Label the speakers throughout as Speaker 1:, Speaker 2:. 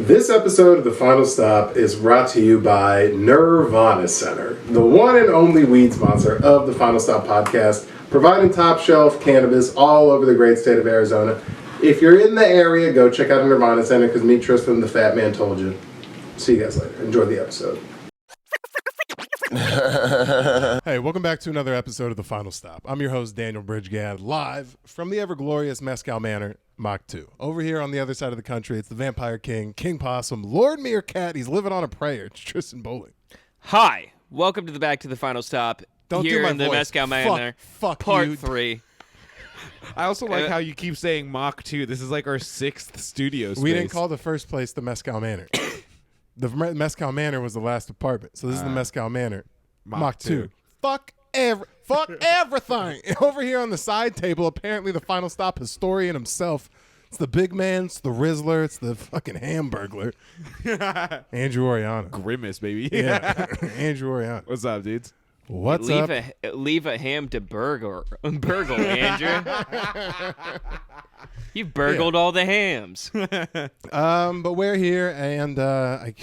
Speaker 1: This episode of The Final Stop is brought to you by Nirvana Center, the one and only weed sponsor of the Final Stop podcast, providing top shelf cannabis all over the great state of Arizona. If you're in the area, go check out Nirvana Center because me, Tristan, the fat man, told you. See you guys later. Enjoy the episode. Hey, welcome back to another episode of The Final Stop. I'm your host, Daniel Bridgegad, live from the ever-glorious Mescal Manor, Mach 2. Over here on the other side of the country, it's the Vampire King, King Possum, Lord Meerkat. He's living on a prayer. It's Tristan Bowling.
Speaker 2: Hi, welcome to the Back to the Final Stop.
Speaker 1: Don't
Speaker 2: here
Speaker 1: do my
Speaker 2: in the
Speaker 1: voice.
Speaker 2: Mescal Manor,
Speaker 1: Fuck
Speaker 2: Part
Speaker 1: you.
Speaker 2: 3.
Speaker 3: I also like how you keep saying Mach 2. This is like our 6th studio space.
Speaker 1: We didn't call the first place the Mescal Manor. The Mescal Manor was the last apartment, so this is the Mescal Manor, Mach 2. Fuck everything. Over here on the side table, apparently the Final Stop historian himself. It's the big man, it's the Rizzler, it's the fucking Hamburglar. Andrew Oriana.
Speaker 3: Grimace, baby.
Speaker 1: Yeah, Andrew Oriana.
Speaker 3: What's up, dudes?
Speaker 1: What's up?
Speaker 2: Leave a ham to burgle, Andrew. You burgled all the hams.
Speaker 1: But we're here, and I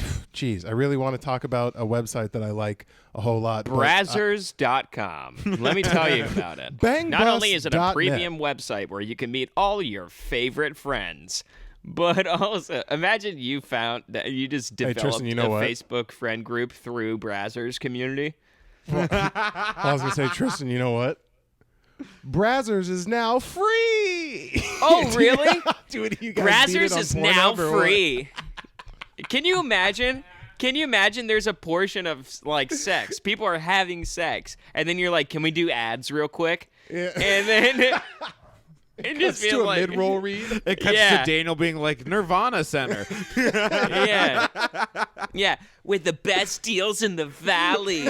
Speaker 1: really want to talk about a website that I like a whole lot.
Speaker 2: Brazzers.com. Let me tell you about it. Not only is it a premium website where you can meet all your favorite friends, but also imagine you found that you just developed
Speaker 1: Tristan, you know
Speaker 2: a
Speaker 1: what?
Speaker 2: Facebook friend group through Brazzers community.
Speaker 1: I was going to say, Tristan, you know what? Brazzers is now free.
Speaker 2: Oh, really?
Speaker 1: Dude, you guys beat it
Speaker 2: Brazzers
Speaker 1: on
Speaker 2: is now
Speaker 1: Pornhub or what?
Speaker 2: free. Can you imagine? Can you imagine there's a portion of like sex? People are having sex, and then you're like, "Can we do ads real quick?"
Speaker 1: Yeah.
Speaker 2: And then it just
Speaker 1: Let's
Speaker 2: feels
Speaker 1: do a
Speaker 2: like
Speaker 1: mid-roll read.
Speaker 3: It cuts
Speaker 2: Yeah.
Speaker 3: to Daniel being like, Nirvana Center.
Speaker 2: yeah, yeah, with the best deals in the valley.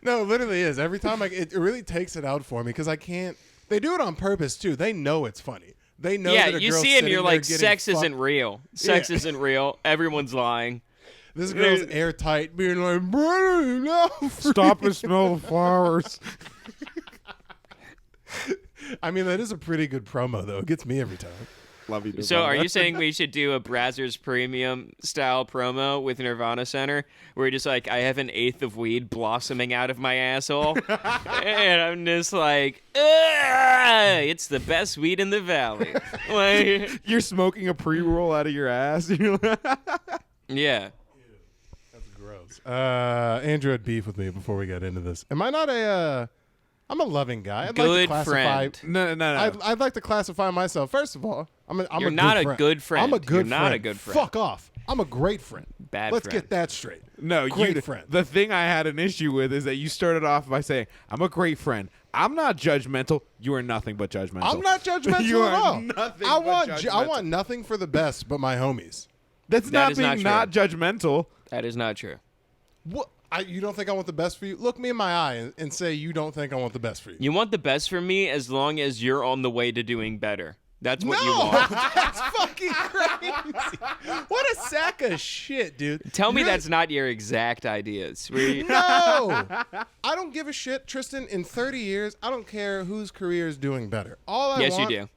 Speaker 1: No, it literally is. Every time it really takes it out for me because I can't. They do it on purpose too. They know it's funny. They know
Speaker 2: Yeah,
Speaker 1: that a
Speaker 2: you
Speaker 1: girl's
Speaker 2: see it and
Speaker 1: sitting
Speaker 2: you're
Speaker 1: there
Speaker 2: like,
Speaker 1: getting
Speaker 2: sex
Speaker 1: fucked.
Speaker 2: isn't real. Sex
Speaker 1: Yeah.
Speaker 2: isn't real. Everyone's lying.
Speaker 1: This girl's airtight, being like, "Brother, no,
Speaker 3: Stop and smell the flowers.
Speaker 1: I mean, that is a pretty good promo, though. It gets me every time.
Speaker 3: Love you, Nirvana.
Speaker 2: So are you saying we should do a Brazzers premium style promo with Nirvana Center where you're just like, I have an eighth of weed blossoming out of my asshole and I'm just like, "Ugh, it's the best weed in the valley." Like,
Speaker 3: You're smoking a pre-roll out of your ass.
Speaker 2: yeah.
Speaker 1: That's gross. Andrew had beef with me before we got into this. Am I not I'm a loving guy. I'd like to
Speaker 2: Good
Speaker 1: classify.
Speaker 2: friend.
Speaker 3: No.
Speaker 1: I'd like to classify myself. First of all, I'm
Speaker 2: You're
Speaker 1: a
Speaker 2: not
Speaker 1: good
Speaker 2: a
Speaker 1: friend.
Speaker 2: good friend.
Speaker 1: I'm a good
Speaker 2: You're
Speaker 1: friend.
Speaker 2: not a good friend.
Speaker 1: Fuck off. I'm a great friend.
Speaker 2: Bad
Speaker 1: Let's
Speaker 2: friend.
Speaker 1: get that straight.
Speaker 3: No,
Speaker 1: Great friend.
Speaker 3: The thing I had an issue with is that you started off by saying, I'm a great friend. I'm not judgmental. You are nothing but judgmental.
Speaker 1: I'm not judgmental
Speaker 3: You
Speaker 1: at
Speaker 3: are
Speaker 1: all.
Speaker 3: nothing
Speaker 1: I
Speaker 3: but
Speaker 1: want I
Speaker 3: judgmental.
Speaker 1: want nothing for the best but my homies.
Speaker 3: That's
Speaker 2: That
Speaker 3: not
Speaker 2: is
Speaker 3: being
Speaker 2: not
Speaker 3: not judgmental.
Speaker 2: That is not true.
Speaker 1: What? You don't think I want the best for you? Look me in my eye and say you don't think I want the best for you.
Speaker 2: You want the best for me as long as you're on the way to doing better. That's what you want.
Speaker 1: That's fucking crazy. What a sack of shit, dude.
Speaker 2: Tell me
Speaker 1: You really-
Speaker 2: that's not your exact ideas. Where you-
Speaker 1: No. I don't give a shit, Tristan. In 30 years, I don't care whose career is doing better. All I
Speaker 2: Yes,
Speaker 1: want.
Speaker 2: you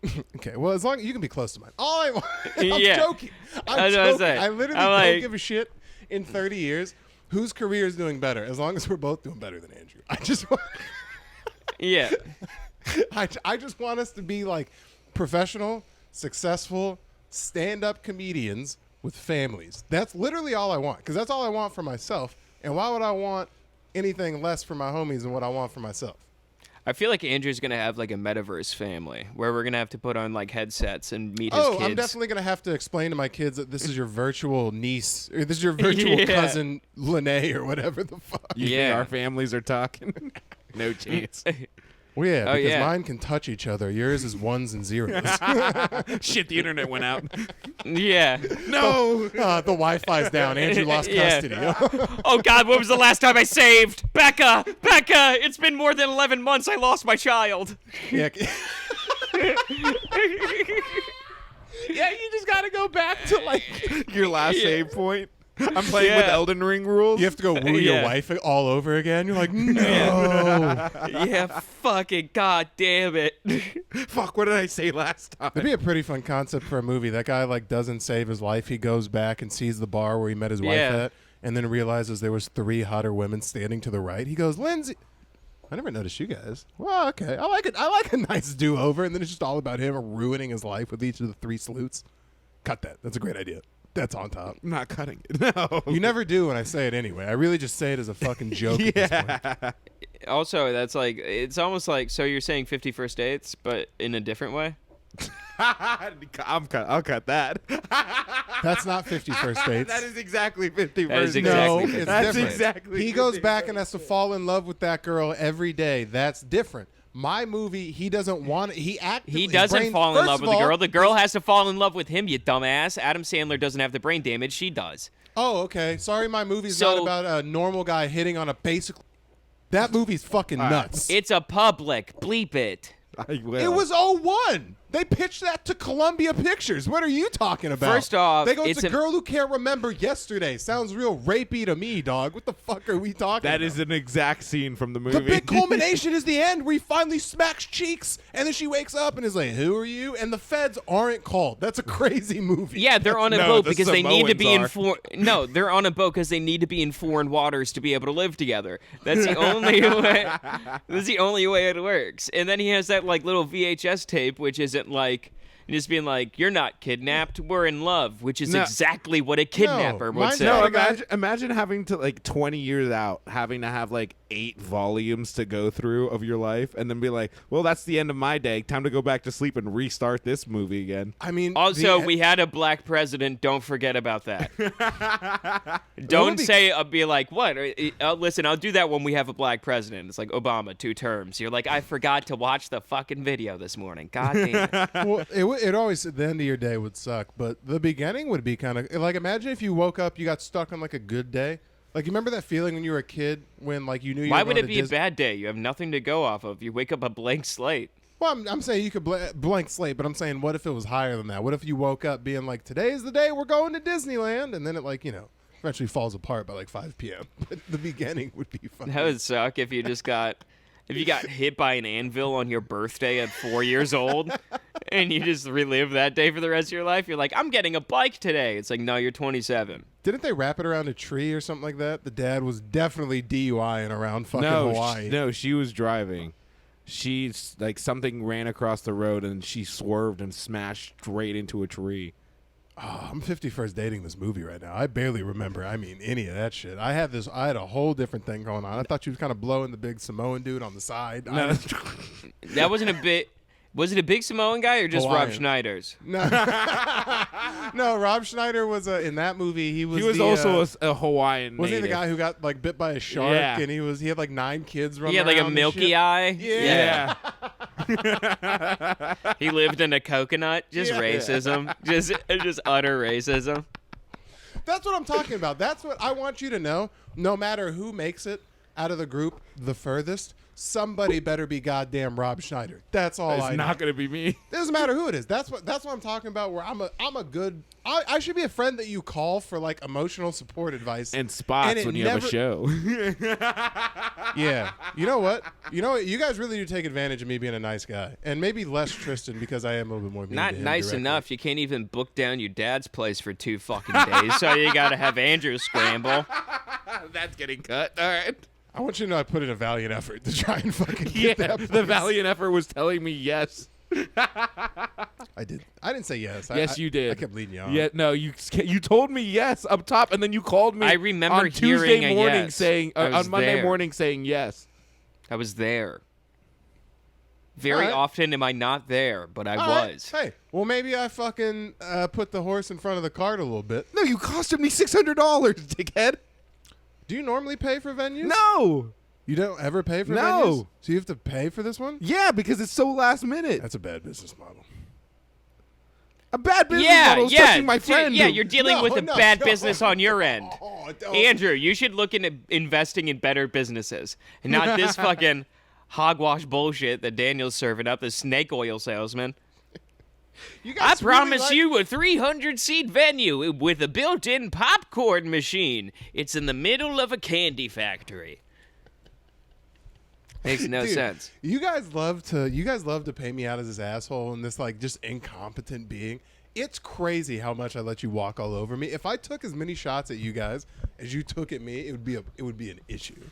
Speaker 2: do.
Speaker 1: Okay, well, as long as you can be close to mine. All I want. I'm
Speaker 2: Yeah.
Speaker 1: joking.
Speaker 2: That's what I'm
Speaker 1: joking.
Speaker 2: saying.
Speaker 1: I literally
Speaker 2: I'm
Speaker 1: don't
Speaker 2: like-
Speaker 1: give a shit in 30 years whose career is doing better, as long as we're both doing better than Andrew. I just want.
Speaker 2: Yeah.
Speaker 1: I just want us to be like professional, successful, stand-up comedians with families. That's literally all I want, because that's all I want for myself. And why would I want anything less for my homies than what I want for myself?
Speaker 2: I feel like Andrew's going to have like a metaverse family where we're going to have to put on like headsets and meet his kids.
Speaker 1: I'm definitely going to have to explain to my kids that this is your virtual niece, or this is your virtual
Speaker 2: Yeah.
Speaker 1: cousin, Lene, or whatever the fuck.
Speaker 3: You
Speaker 2: Yeah.
Speaker 3: think our families are talking? No chance.
Speaker 1: Well, yeah,
Speaker 2: Oh,
Speaker 1: because
Speaker 2: yeah.
Speaker 1: mine can touch each other. Yours is ones and zeros.
Speaker 3: Shit, the internet went out.
Speaker 2: Yeah.
Speaker 3: No.
Speaker 1: The Wi-Fi's down. Andrew lost
Speaker 2: Yeah.
Speaker 1: custody.
Speaker 2: Oh, God, when was the last time I saved? Becca! Becca! It's been more than 11 months I lost my child.
Speaker 1: Yeah.
Speaker 3: Yeah, you just got to go back to like your last
Speaker 2: Yeah.
Speaker 3: save point. I'm playing with Elden Ring rules.
Speaker 1: You have to go woo your wife all over again. You're like, no.
Speaker 2: Yeah, fucking god damn it.
Speaker 3: Fuck, what did I say last time?
Speaker 1: That'd be a pretty fun concept for a movie. That guy like doesn't save his life. He goes back and sees the bar where he met his wife at, and then realizes there was 3 hotter women standing to the right. He goes, Lindsay. I never noticed you guys. Well, okay. I like it. I like a nice do-over, and then it's just all about him ruining his life with each of the 3 salutes. Cut that. That's a great idea. That's on top.
Speaker 3: I'm not cutting it. No.
Speaker 1: You never do when I say it anyway. I really just say it as a fucking joke at this point.
Speaker 2: Also, that's like, it's almost like, so you're saying 50 First Dates, but in a different way?
Speaker 3: I'll cut that.
Speaker 1: That's not 50 First Dates.
Speaker 3: That is exactly 50
Speaker 2: That is
Speaker 3: First
Speaker 2: exactly
Speaker 1: No, it's
Speaker 3: That's
Speaker 1: different.
Speaker 3: exactly.
Speaker 1: He goes
Speaker 3: 50
Speaker 1: back and has to fall in love with that girl every day. That's different. My movie, he doesn't want it.
Speaker 2: He doesn't fall in love with the girl. The girl has to fall in love with him, you dumbass. Adam Sandler doesn't have the brain damage. She does.
Speaker 1: Oh, okay. Sorry, my movie's
Speaker 2: So-
Speaker 1: not about a normal guy hitting on a basic. That movie's fucking nuts.
Speaker 2: It's a public. Bleep it.
Speaker 3: I will.
Speaker 1: It was 01. They pitched that to Columbia Pictures. What are you talking about?
Speaker 2: First off,
Speaker 1: they go,
Speaker 2: it's
Speaker 1: it's a
Speaker 2: a-
Speaker 1: girl who can't remember yesterday. Sounds real rapey to me, dog. What the fuck are we talking
Speaker 3: That
Speaker 1: about?
Speaker 3: is an exact scene from the movie.
Speaker 1: The big culmination is the end where he finally smacks cheeks, and then she wakes up and is like, "Who are you?" And the feds aren't called. That's a crazy movie.
Speaker 2: Yeah, they're on a
Speaker 3: No,
Speaker 2: boat
Speaker 3: the
Speaker 2: because they need to be in
Speaker 3: Samoans
Speaker 2: No, they're on a boat because they need to be in foreign waters to be able to live together. That's the only way. That's the only way it works. And then he has that like little VHS tape, which isn't like just being like, "You're not kidnapped, we're in love," which is
Speaker 3: No.
Speaker 2: exactly what a kidnapper would
Speaker 1: mine's
Speaker 2: say.
Speaker 1: not
Speaker 3: No,
Speaker 1: a
Speaker 3: imagine having to, like, 20 years out, having to have, like, 8 volumes to go through of your life, and then be like, well, that's the end of my day. Time to go back to sleep and restart this movie again.
Speaker 1: I mean,
Speaker 2: Also, we had a black president. Don't forget about that. Don't say, be like, what? Listen, I'll do that when we have a black president. It's like Obama, 2 terms. You're like, I forgot to watch the fucking video this morning. God damn it.
Speaker 1: well, it always the end of your day would suck, but the beginning would be kind of like, imagine if you woke up, you got stuck on like a good day. Like, you remember that feeling when you were a kid when like you knew you
Speaker 2: Why
Speaker 1: were
Speaker 2: would
Speaker 1: going
Speaker 2: it
Speaker 1: to
Speaker 2: be a bad day? You have nothing to go off of. You wake up a blank slate.
Speaker 1: Well, I'm saying you could blank slate, but I'm saying, what if it was higher than that? What if you woke up being like, today's the day we're going to Disneyland, and then it like, eventually falls apart by like 5 p.m. But the beginning would be fun.
Speaker 2: That would suck if you just got if you got hit by an anvil on your birthday at 4 years old and you just relive that day for the rest of your life. You're like, I'm getting a bike today. It's like, no, you're 27.
Speaker 1: Didn't they wrap it around a tree or something like that? The dad was definitely DUIing around fucking Hawaii.
Speaker 3: No, she was driving. She's like, something ran across the road and she swerved and smashed straight into a tree.
Speaker 1: Oh, I'm 51st dating this movie right now. I barely remember, any of that shit. I had a whole different thing going on. I thought she was kind of blowing the big Samoan dude on the side.
Speaker 3: No,
Speaker 2: That wasn't a bit. Was it a big Samoan guy or just Rob
Speaker 1: Hawaiian.
Speaker 2: Schneider's?
Speaker 1: No, no. Rob Schneider was in that movie. He was
Speaker 3: also a Hawaiian.
Speaker 1: wasn't he the
Speaker 3: native.
Speaker 1: guy who got like bit by a shark?
Speaker 3: Yeah.
Speaker 1: And he had like 9 kids running.
Speaker 2: He had like a
Speaker 1: around and
Speaker 2: milky
Speaker 1: shit?
Speaker 2: eye.
Speaker 1: Yeah.
Speaker 2: He lived in a coconut. Just
Speaker 1: Yeah.
Speaker 2: racism. Just utter racism.
Speaker 1: That's what I'm talking about. That's what I want you to know. No matter who makes it out of the group the furthest, somebody better be goddamn Rob Schneider. That's all
Speaker 3: It's
Speaker 1: I
Speaker 3: not
Speaker 1: know.
Speaker 3: going to be me.
Speaker 1: It doesn't matter who it is. That's what I'm talking about. Where I'm a good. I should be a friend that you call for like emotional support advice
Speaker 3: And spots
Speaker 1: it
Speaker 3: when you have a
Speaker 1: never-
Speaker 3: show.
Speaker 1: Yeah. You know what? You guys really do take advantage of me being a nice guy, and maybe less Tristan because I am a little bit more. mean
Speaker 2: Not
Speaker 1: to him
Speaker 2: nice
Speaker 1: directly.
Speaker 2: enough. You can't even book down your dad's place for 2 fucking days. So you got to have Andrew scramble.
Speaker 3: That's getting cut. All right.
Speaker 1: I want you to know I put in a valiant effort to try and fucking get
Speaker 3: Yeah,
Speaker 1: that
Speaker 3: the
Speaker 1: place.
Speaker 3: valiant effort was telling me yes.
Speaker 1: I did. I didn't say yes.
Speaker 3: Yes, you did.
Speaker 1: I kept leading you on.
Speaker 3: Yeah, no, you told me yes up top, and then you called me.
Speaker 2: I remember
Speaker 3: on Tuesday
Speaker 2: hearing a
Speaker 3: morning
Speaker 2: yes.
Speaker 3: saying
Speaker 2: I was
Speaker 3: on Monday
Speaker 2: there.
Speaker 3: morning saying yes.
Speaker 2: I was there. Very
Speaker 1: Alright.
Speaker 2: often am I not there, but I
Speaker 1: All right.
Speaker 2: was.
Speaker 1: Hey, well, maybe I fucking put the horse in front of the cart a little bit.
Speaker 3: No, you costed me $600, dickhead.
Speaker 1: Do you normally pay for venues?
Speaker 3: No.
Speaker 1: You don't ever pay for
Speaker 3: No.
Speaker 1: venues? So you have to pay for this one?
Speaker 3: Yeah, because it's so last minute.
Speaker 1: That's a bad business model.
Speaker 3: A bad business
Speaker 2: Yeah,
Speaker 3: model is
Speaker 2: yeah.
Speaker 3: touching my friend.
Speaker 2: Yeah, you're dealing
Speaker 1: No,
Speaker 2: with a
Speaker 1: no,
Speaker 2: bad
Speaker 1: no.
Speaker 2: business on your end.
Speaker 1: Oh, don't.
Speaker 2: Andrew, you should look into investing in better businesses and not this fucking hogwash bullshit that Daniel's serving up, this snake oil salesman.
Speaker 1: You
Speaker 2: I
Speaker 1: guys really
Speaker 2: promise
Speaker 1: like-
Speaker 2: you a 300-seat venue with a built-in popcorn machine. It's in the middle of a candy factory. Makes no
Speaker 1: Dude,
Speaker 2: sense.
Speaker 1: You guys love to pay me out as this asshole and this like just incompetent being. It's crazy how much I let you walk all over me. If I took as many shots at you guys as you took at me, it would be an issue.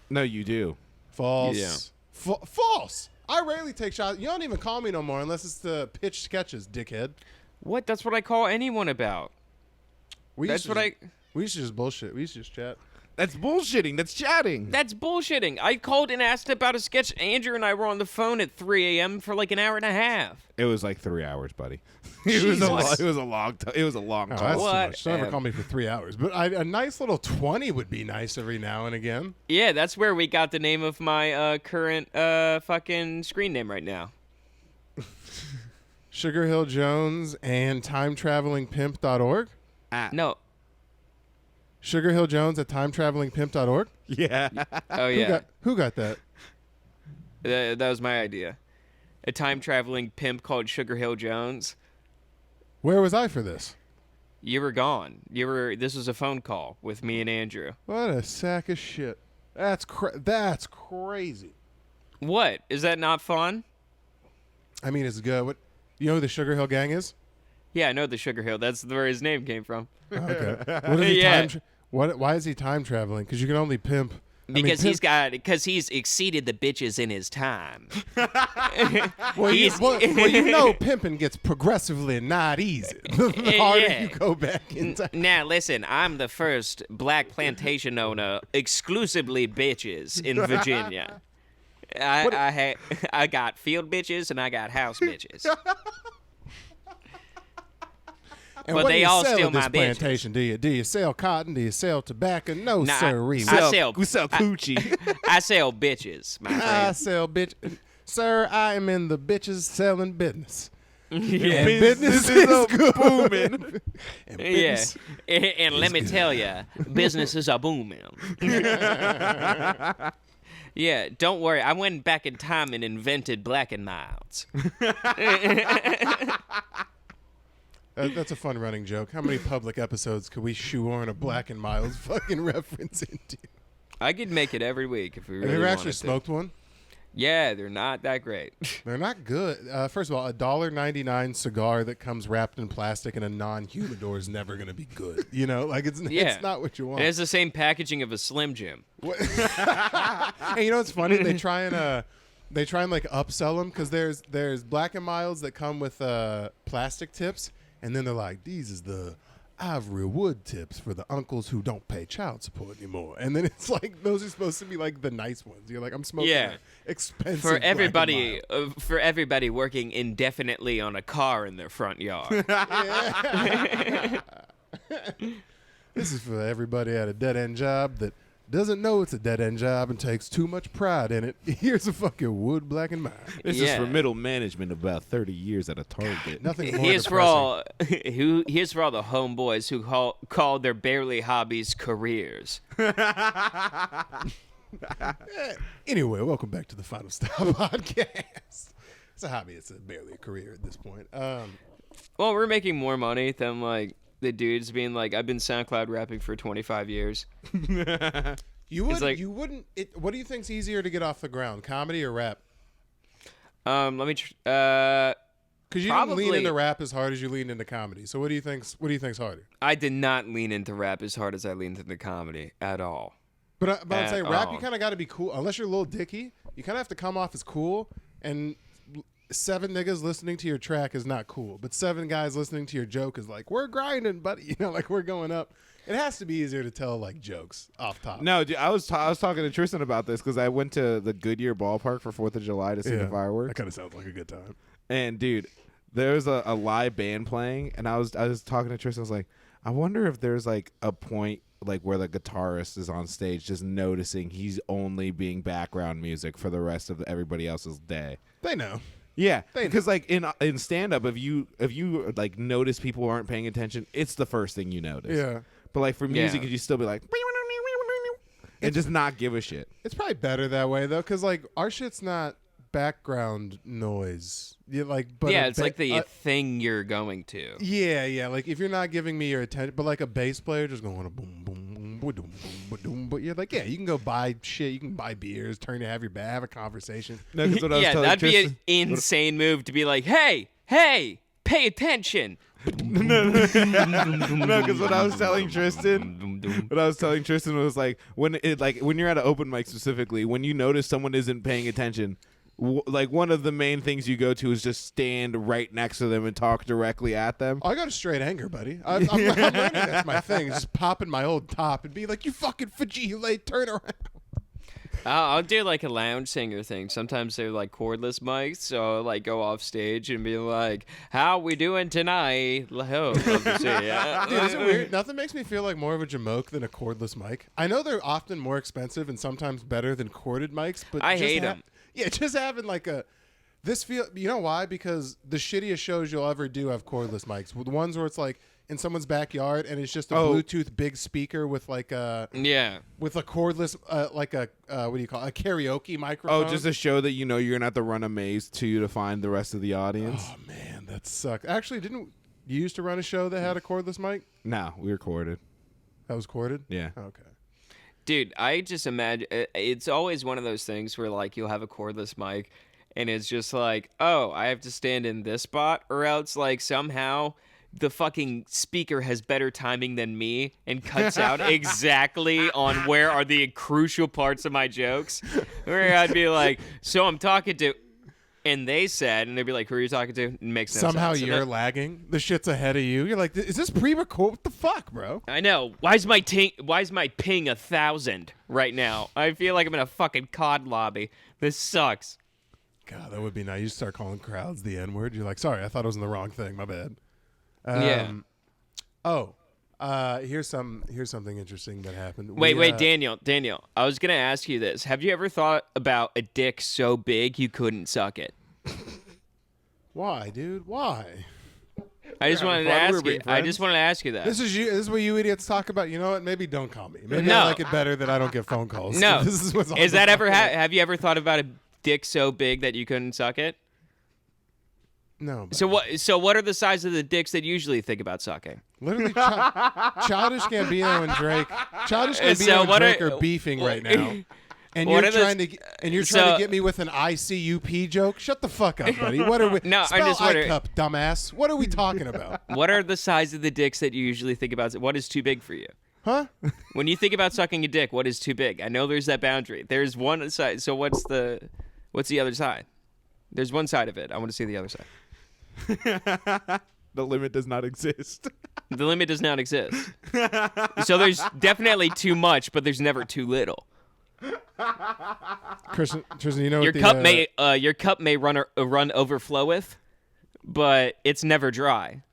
Speaker 3: No, you do.
Speaker 1: False.
Speaker 2: Yeah.
Speaker 1: False. I rarely take shots. You don't even call me no more unless it's to pitch sketches, dickhead.
Speaker 2: What? That's what I call anyone about.
Speaker 1: We
Speaker 2: That's
Speaker 1: used
Speaker 2: what
Speaker 1: to We used to just bullshit. We used to just chat.
Speaker 3: That's bullshitting. That's chatting.
Speaker 2: That's bullshitting. I called and asked about a sketch. Andrew and I were on the phone at 3 a.m. for like an hour and a half.
Speaker 3: It was like 3 hours, buddy.
Speaker 2: Jesus.
Speaker 3: It was a long
Speaker 1: Oh,
Speaker 3: call.
Speaker 1: that's too
Speaker 2: What?
Speaker 1: much. Don't ever call me for 3 hours. But a nice little 20 would be nice every now and again.
Speaker 2: Yeah, that's where we got the name of my current fucking screen name right now.
Speaker 1: Sugar Hill Jones and timetravelingpimp.org.
Speaker 2: No.
Speaker 1: Sugar Hill Jones at timetravelingpimp.org.
Speaker 3: Yeah.
Speaker 2: Oh, yeah.
Speaker 1: Who got that?
Speaker 2: That was my idea. A time-traveling pimp called Sugar Hill Jones.
Speaker 1: Where was I for this?
Speaker 2: You were gone. This was a phone call with me and Andrew.
Speaker 1: What a sack of shit. That's crazy.
Speaker 2: What? Is that not fun?
Speaker 1: I mean, it's good. What? You know who the Sugar Hill Gang is?
Speaker 2: Yeah, I know the Sugar Hill. That's where his name came from.
Speaker 1: Okay. What is he
Speaker 2: Yeah.
Speaker 1: Why is he time traveling? Because you can only pimp.
Speaker 2: Because he's exceeded the bitches in his time.
Speaker 1: Well,
Speaker 2: he's-
Speaker 1: you know, pimping gets progressively not easy. The harder
Speaker 2: Yeah.
Speaker 1: you go back in time.
Speaker 2: Now listen, I'm the first black plantation owner exclusively bitches in Virginia. I got field bitches and I got house bitches.
Speaker 1: And
Speaker 2: But
Speaker 1: what do
Speaker 2: they
Speaker 1: you
Speaker 2: all
Speaker 1: sell
Speaker 2: steal
Speaker 1: at this
Speaker 2: my bitches.
Speaker 1: plantation? Do you sell cotton? Do you sell tobacco? No,
Speaker 2: Nah,
Speaker 1: sirree.
Speaker 3: We sell coochie.
Speaker 2: I sell bitches, my
Speaker 1: I
Speaker 2: friend.
Speaker 1: sell bitch. Sir, I am in the bitches selling business.
Speaker 2: Yeah.
Speaker 1: And business is good.
Speaker 3: booming.
Speaker 1: And
Speaker 2: Yeah,
Speaker 1: business-
Speaker 2: and let me tell you, businesses are booming. Yeah, don't worry. I went back in time and invented Black and Milds.
Speaker 1: That's a fun running joke. How many public episodes could we shoehorn a Black and Miles fucking reference into?
Speaker 2: I could make it every week if we really
Speaker 1: Have you ever
Speaker 2: wanted
Speaker 1: actually
Speaker 2: to.
Speaker 1: smoked one?
Speaker 2: Yeah, they're not that great.
Speaker 1: They're not good. First of all, a $1.99 cigar that comes wrapped in plastic in a non-humidor is never going to be good. You know, like it's not what you want.
Speaker 2: It has the same packaging of a Slim Jim.
Speaker 1: Hey, you know what's funny? They try and like upsell them because there's Black and Milds that come with plastic tips, and then they're like, these is the ivory wood tips for the uncles who don't pay child support anymore. And then it's like those are supposed to be like the nice ones. You're like, I'm smoking
Speaker 2: Yeah.
Speaker 1: expensive
Speaker 2: For
Speaker 1: Black and
Speaker 2: everybody,
Speaker 1: Mild.
Speaker 2: for everybody working indefinitely on a car in their front yard.
Speaker 1: This is for everybody at a dead end job that doesn't know it's a dead end job and takes too much pride in it. Here's a fucking wood Black and Mild.
Speaker 3: This is
Speaker 2: Yeah.
Speaker 3: for middle management of about 30 years at a Target.
Speaker 1: Nothing more
Speaker 2: Here's for
Speaker 1: depressing.
Speaker 2: all here's for all the homeboys who call their barely hobbies careers.
Speaker 1: Anyway, welcome back to the Final Stop podcast. It's a hobby. It's barely a career at this point.
Speaker 2: Well, we're making more money than like the dudes being like, I've been SoundCloud rapping for 25 years.
Speaker 1: You would,
Speaker 2: like-
Speaker 1: you wouldn't. What do you think's easier to get off the ground, comedy or rap?
Speaker 2: Let me.
Speaker 1: Because you didn't lean
Speaker 2: Probably-
Speaker 1: into rap as hard as you leaned into comedy. So what do you think's harder?
Speaker 2: I did not lean into rap as hard as I leaned into comedy at all.
Speaker 1: But I'm saying rap,
Speaker 2: all.
Speaker 1: you kind of got to be cool. Unless you're Lil Dicky, you kind of have to come off as cool. And 7 niggas listening to your track is not cool. But 7 guys listening to your joke is like, we're grinding, buddy. You know, like we're going up. It has to be easier to tell like jokes off top.
Speaker 3: No, dude, I was talking to Tristan about this because I went to the Goodyear ballpark for 4th of July to see the
Speaker 1: That
Speaker 3: fireworks.
Speaker 1: kind of sounds like a good time.
Speaker 3: And dude, there was a live band playing, and I was talking to Tristan. I was like, I wonder if there's like a point like where the guitarist is on stage just noticing he's only being background music for the rest of everybody else's day.
Speaker 1: They know.
Speaker 3: Yeah,
Speaker 1: They-
Speaker 3: because like in stand up, if you like notice people aren't paying attention, it's the first thing you notice.
Speaker 1: Yeah.
Speaker 3: But like for music,
Speaker 2: Yeah.
Speaker 3: you still be like, and just not give a shit.
Speaker 1: It's probably better that way though, because like our shit's not background noise. But
Speaker 2: yeah, it's like the thing you're going to.
Speaker 1: Yeah. Like if you're not giving me your attention, but like a bass player just going boom, boom, boom, boom, boom, boom, boom. But you're like, yeah, you can go buy shit. You can buy beers, have a conversation.
Speaker 3: No, 'cause what I was
Speaker 2: Yeah,
Speaker 3: telling
Speaker 2: that'd be
Speaker 3: Tristan-
Speaker 2: an insane move to be like, hey, pay attention.
Speaker 3: No, because what I was telling Tristan was like when you're at an open mic specifically, when you notice someone isn't paying attention, like one of the main things you go to is just stand right next to them and talk directly at them.
Speaker 1: I got a straight anger, buddy. I'm learning that's my thing. Just popping my old top and be like, you fucking fajile, turn around.
Speaker 2: I'll do like a lounge singer thing. Sometimes they're like cordless mics, so I'll like go off stage and be like, "How we doing tonight?" Oh, love to see ya.
Speaker 1: Dude, is it weird? Nothing makes me feel like more of a jamoke than a cordless mic. I know they're often more expensive and sometimes better than corded mics, but
Speaker 2: I hate them.
Speaker 1: Yeah, just having like this feel. You know why? Because the shittiest shows you'll ever do have cordless mics. The ones where it's like in someone's backyard and it's just a Bluetooth big speaker with like a cordless what do you call it? A karaoke microphone.
Speaker 3: Oh, just to show that you're gonna have to run a maze to find the rest of the audience.
Speaker 1: Oh man, that sucks. Actually, didn't you used to run a show that had a cordless mic?
Speaker 3: No, we recorded.
Speaker 1: That was corded?
Speaker 3: Yeah.
Speaker 1: Okay.
Speaker 2: Dude, I just imagine it's always one of those things where like you'll have a cordless mic and it's just like, oh, I have to stand in this spot, or else like somehow the fucking speaker has better timing than me and cuts out exactly on where are the crucial parts of my jokes. Where I'd be like, so I'm talking to, and they said, and they'd be like, who are you talking to? It makes no
Speaker 1: Somehow
Speaker 2: sense.
Speaker 1: you're lagging. The shit's ahead of you. You're like, is this pre-record? What the fuck, bro?
Speaker 2: I know. Why is my ping 1,000 right now? I feel like I'm in a fucking COD lobby. This sucks.
Speaker 1: God, that would be nice. You start calling crowds the N-word. You're like, sorry, I thought I was in the wrong thing. My bad.
Speaker 2: Yeah.
Speaker 1: Here's something interesting that happened.
Speaker 2: Wait, Daniel. I was gonna ask you this. Have you ever thought about a dick so big you couldn't suck it?
Speaker 1: Why, dude? Why?
Speaker 2: I just wanted to ask you. I just wanted to ask you that.
Speaker 1: This is what you idiots talk about. You know what? Maybe don't call me. Maybe
Speaker 2: No.
Speaker 1: I like it better that I don't get phone calls.
Speaker 2: No.
Speaker 1: This is what's
Speaker 2: Is that ever? Have you ever thought about a dick so big that you couldn't suck it?
Speaker 1: No.
Speaker 2: So what are the size of the dicks that you usually think about sucking?
Speaker 1: Literally, Childish Gambino and Drake. Childish Gambino and Drake are beefing right now. And you're trying to get me with an ICUP joke? Shut the fuck up, buddy. What are we?
Speaker 2: No,
Speaker 1: Spell
Speaker 2: I'm just wondering.
Speaker 1: ICUP, dumbass. What are we talking about?
Speaker 2: What are the size of the dicks that you usually think about? What is too big for you?
Speaker 1: Huh?
Speaker 2: When you think about sucking a dick, what is too big? I know there's that boundary. There's one side. So what's the other side? There's one side of it. I want to see the other side.
Speaker 3: The limit does not exist.
Speaker 2: The limit does not exist. So there's definitely too much, but there's never too little.
Speaker 1: Tristan, you know
Speaker 2: Your
Speaker 1: what
Speaker 2: your cup may run overflow with, but it's never dry.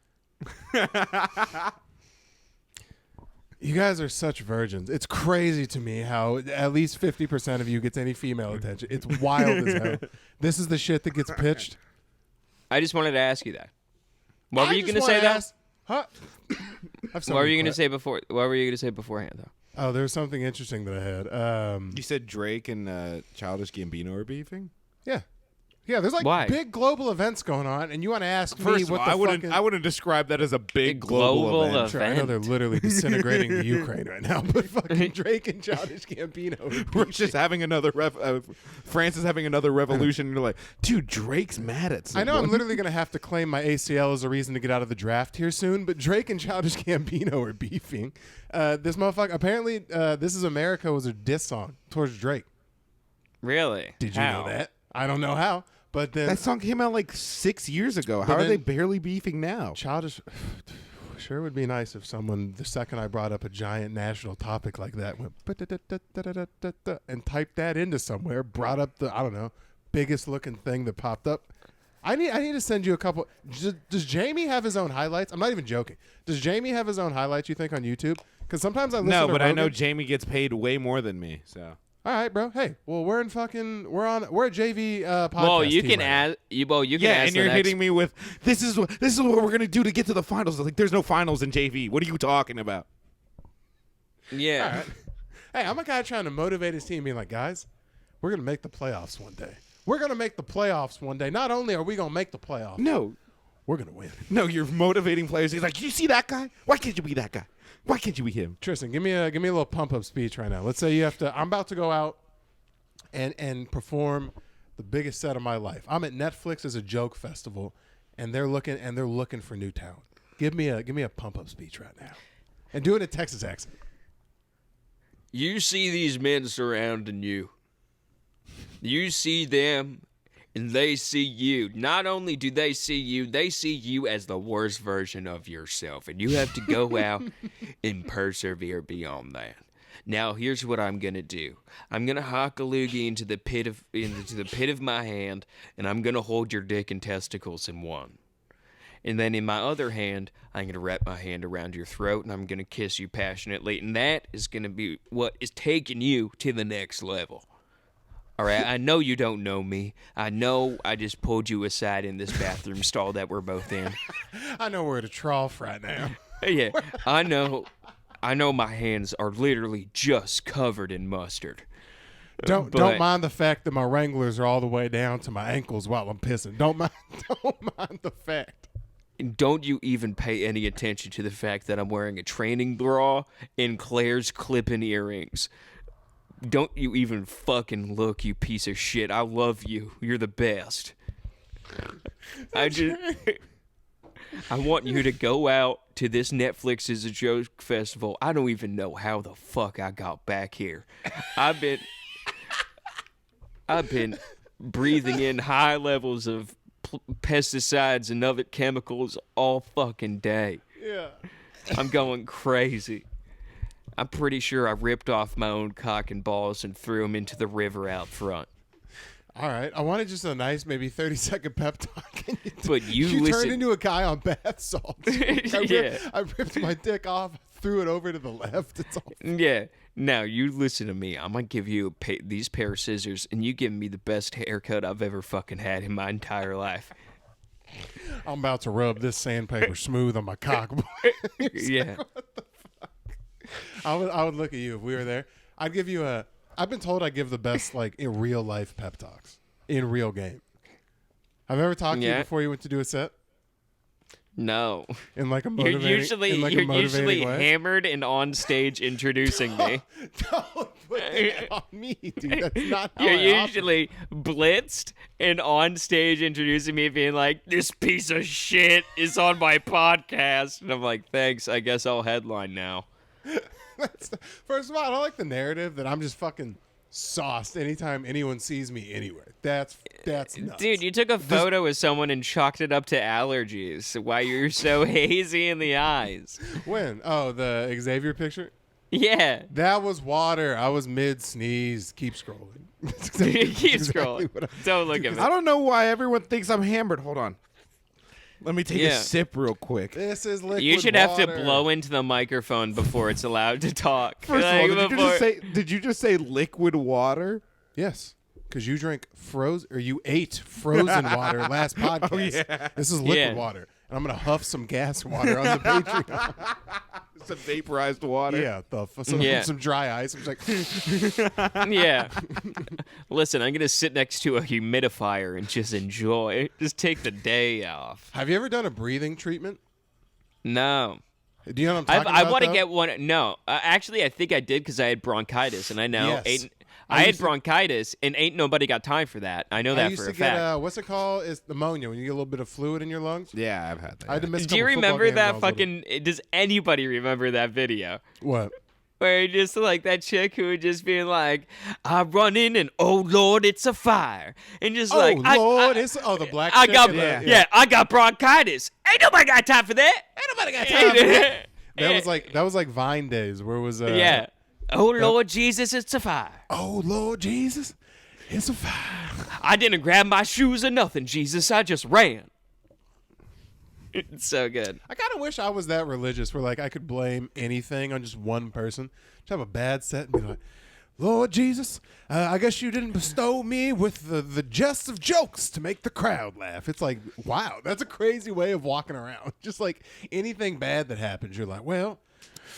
Speaker 1: You guys are such virgins. It's crazy to me how at least 50% of you gets any female attention. It's wild as hell. This is the shit that gets pitched.
Speaker 2: I just wanted to ask you that. What were you going to say, though?
Speaker 1: Huh?
Speaker 2: What were you going to say before? What were you going to say beforehand, though?
Speaker 1: Oh, there was something interesting that I had.
Speaker 3: You said Drake and Childish Gambino are beefing?
Speaker 1: Yeah. Yeah, there's like big global events going on, and you want to ask me what the
Speaker 3: I wouldn't describe that as a big global event.
Speaker 1: Sure, I know they're literally disintegrating the Ukraine right now, but fucking Drake and Childish Gambino.
Speaker 3: We're just having another France is having another revolution, and you're like, dude, Drake's mad at someone.
Speaker 1: I know I'm literally going to have to claim my ACL as a reason to get out of the draft here soon, but Drake and Childish Gambino are beefing. This motherfucker, apparently, This Is America was a diss song towards Drake.
Speaker 2: Really?
Speaker 1: Did you know that? I don't know how. But then
Speaker 3: that song came out like 6 years ago. How are they barely beefing now?
Speaker 1: Childish, sure would be nice if someone, the second I brought up a giant national topic like that, went and typed that into somewhere, brought up the, I don't know, biggest looking thing that popped up. I need to send you a couple. Does Jamie have his own highlights? I'm not even joking. Does Jamie have his own highlights, you think, on YouTube? Because sometimes I listen to
Speaker 3: but
Speaker 1: Rogan.
Speaker 3: I know Jamie gets paid way more than me, so.
Speaker 1: All right, bro. Hey, well, we're a JV podcast.
Speaker 2: Well, you
Speaker 1: team
Speaker 2: can
Speaker 1: right
Speaker 2: ask. You can
Speaker 3: yeah,
Speaker 2: ask
Speaker 3: and you're hitting me with this is what we're gonna do to get to the finals. Like, there's no finals in JV. What are you talking about?
Speaker 2: Yeah.
Speaker 1: All right. Hey, I'm a guy trying to motivate his team, being like, guys, we're gonna make the playoffs one day. We're going to make the playoffs one day. Not only are we going to make the playoffs,
Speaker 3: No.
Speaker 1: we're going to win.
Speaker 3: No, you're motivating players. He's like, you see that guy? Why can't you be that guy? Why can't you be him?
Speaker 1: Tristan, give me a little pump-up speech right now. Let's say you have to – I'm about to go out and perform the biggest set of my life. I'm at Netflix as a joke festival, and they're looking for new talent. Give me a pump-up speech right now. And do it in a Texas accent.
Speaker 2: You see these men surrounding you. You see them, and they see you. Not only do they see you as the worst version of yourself, and you have to go out and persevere beyond that. Now, here's what I'm gonna do. I'm gonna hock a loogie into the pit of my hand, and I'm gonna hold your dick and testicles in one. And then in my other hand, I'm gonna wrap my hand around your throat, and I'm gonna kiss you passionately, and that is gonna be what is taking you to the next level. All right, I know you don't know me. I know I just pulled you aside in this bathroom stall that we're both in.
Speaker 1: I know we're at a trough right now.
Speaker 2: Yeah, I know my hands are literally just covered in mustard.
Speaker 1: Don't mind the fact that my Wranglers are all the way down to my ankles while I'm pissing. Don't mind the fact.
Speaker 2: Don't you even pay any attention to the fact that I'm wearing a training bra and Claire's clip-in earrings. Don't you even fucking look, you piece of shit. I love you. You're the best. I want you to go out to this Netflix is a Joke festival. I don't even know how the fuck I got back here. I've been breathing in high levels of pesticides and other chemicals all fucking day.
Speaker 1: Yeah.
Speaker 2: I'm going crazy. I'm pretty sure I ripped off my own cock and balls and threw them into the river out front.
Speaker 1: All right. I wanted just a nice maybe 30-second pep talk.
Speaker 2: But you
Speaker 1: turned
Speaker 2: listen.
Speaker 1: into a guy on bath salts. I ripped my dick off, threw it over to the left. It's all.
Speaker 2: Yeah. Now, you listen to me. I'm going to give you these pair of scissors, and you give me the best haircut I've ever fucking had in my entire life.
Speaker 1: I'm about to rub this sandpaper smooth on my cock.
Speaker 2: Yeah.
Speaker 1: I would look at you if we were there. I'd give you I've been told I give the best like in real life pep talks in real game. Have I ever talked to you before you went to do a set?
Speaker 2: No.
Speaker 1: In like a
Speaker 2: You're
Speaker 1: motivating,
Speaker 2: usually
Speaker 1: way?
Speaker 2: hammered and on stage introducing me.
Speaker 1: Don't put that on me, dude. That's not how
Speaker 2: You're
Speaker 1: I
Speaker 2: usually blitzed and on stage introducing me, being like, "This piece of shit is on my podcast," and I'm like, "Thanks. I guess I'll headline now."
Speaker 1: First of all, I don't like the narrative that I'm just fucking sauced anytime anyone sees me anywhere. That's nuts.
Speaker 2: Dude, you took a photo with someone and chalked it up to allergies. Why you're so hazy in the eyes?
Speaker 1: When? Oh, the Xavier picture?
Speaker 2: Yeah.
Speaker 1: That was water. I was mid-sneeze. Keep scrolling.
Speaker 2: Keep scrolling. Don't look at me.
Speaker 3: I don't know why everyone thinks I'm hammered. Hold on. Let me take a sip real quick.
Speaker 1: This is liquid
Speaker 2: You should
Speaker 1: water.
Speaker 2: have to blow into the microphone before it's allowed to talk.
Speaker 3: First of all, did you just say liquid water?
Speaker 1: Yes, because you drink you ate frozen water last podcast.
Speaker 3: Oh, yeah.
Speaker 1: This is liquid water. And I'm going to huff some gas water on the Patreon.
Speaker 3: Some vaporized water.
Speaker 1: Yeah, some dry ice. I'm just like,
Speaker 2: Yeah. Listen, I'm going to sit next to a humidifier and just enjoy. Just take the day off.
Speaker 1: have you ever done a breathing treatment?
Speaker 2: No.
Speaker 1: Do you know what I'm talking
Speaker 2: I
Speaker 1: about?
Speaker 2: want to get one. No. Actually, I think I did because I had bronchitis, and I know
Speaker 1: Yes.
Speaker 2: I had bronchitis, and ain't nobody got time for that. I know that for a fact.
Speaker 1: Get, what's it called? It's pneumonia, when you get a little bit of fluid in your lungs.
Speaker 3: Yeah, I've had that.
Speaker 1: I had to miss a
Speaker 2: Do you
Speaker 1: couple football
Speaker 2: remember
Speaker 1: games when I
Speaker 2: that
Speaker 1: was
Speaker 2: fucking... Does anybody remember that video?
Speaker 1: What?
Speaker 2: Where just like that chick who would just be like, "I run in and oh Lord, it's a fire," and just like,
Speaker 1: the black
Speaker 2: I
Speaker 1: chick
Speaker 2: got
Speaker 1: and the-
Speaker 2: yeah, I got bronchitis. Ain't nobody got time for that. Ain't nobody got time for that.
Speaker 1: That was like Vine days, where it was
Speaker 2: Yeah. Oh Lord Jesus, it's a fire.
Speaker 1: Oh Lord Jesus, it's a fire.
Speaker 2: I didn't grab my shoes or nothing, Jesus. I just ran. It's so good.
Speaker 1: I kind of wish I was that religious, where like I could blame anything on just one person. Just have a bad set and be like, Lord Jesus, I guess you didn't bestow me with the jest of jokes to make the crowd laugh. It's like, wow, that's a crazy way of walking around. Just like anything bad that happens, you're like, well,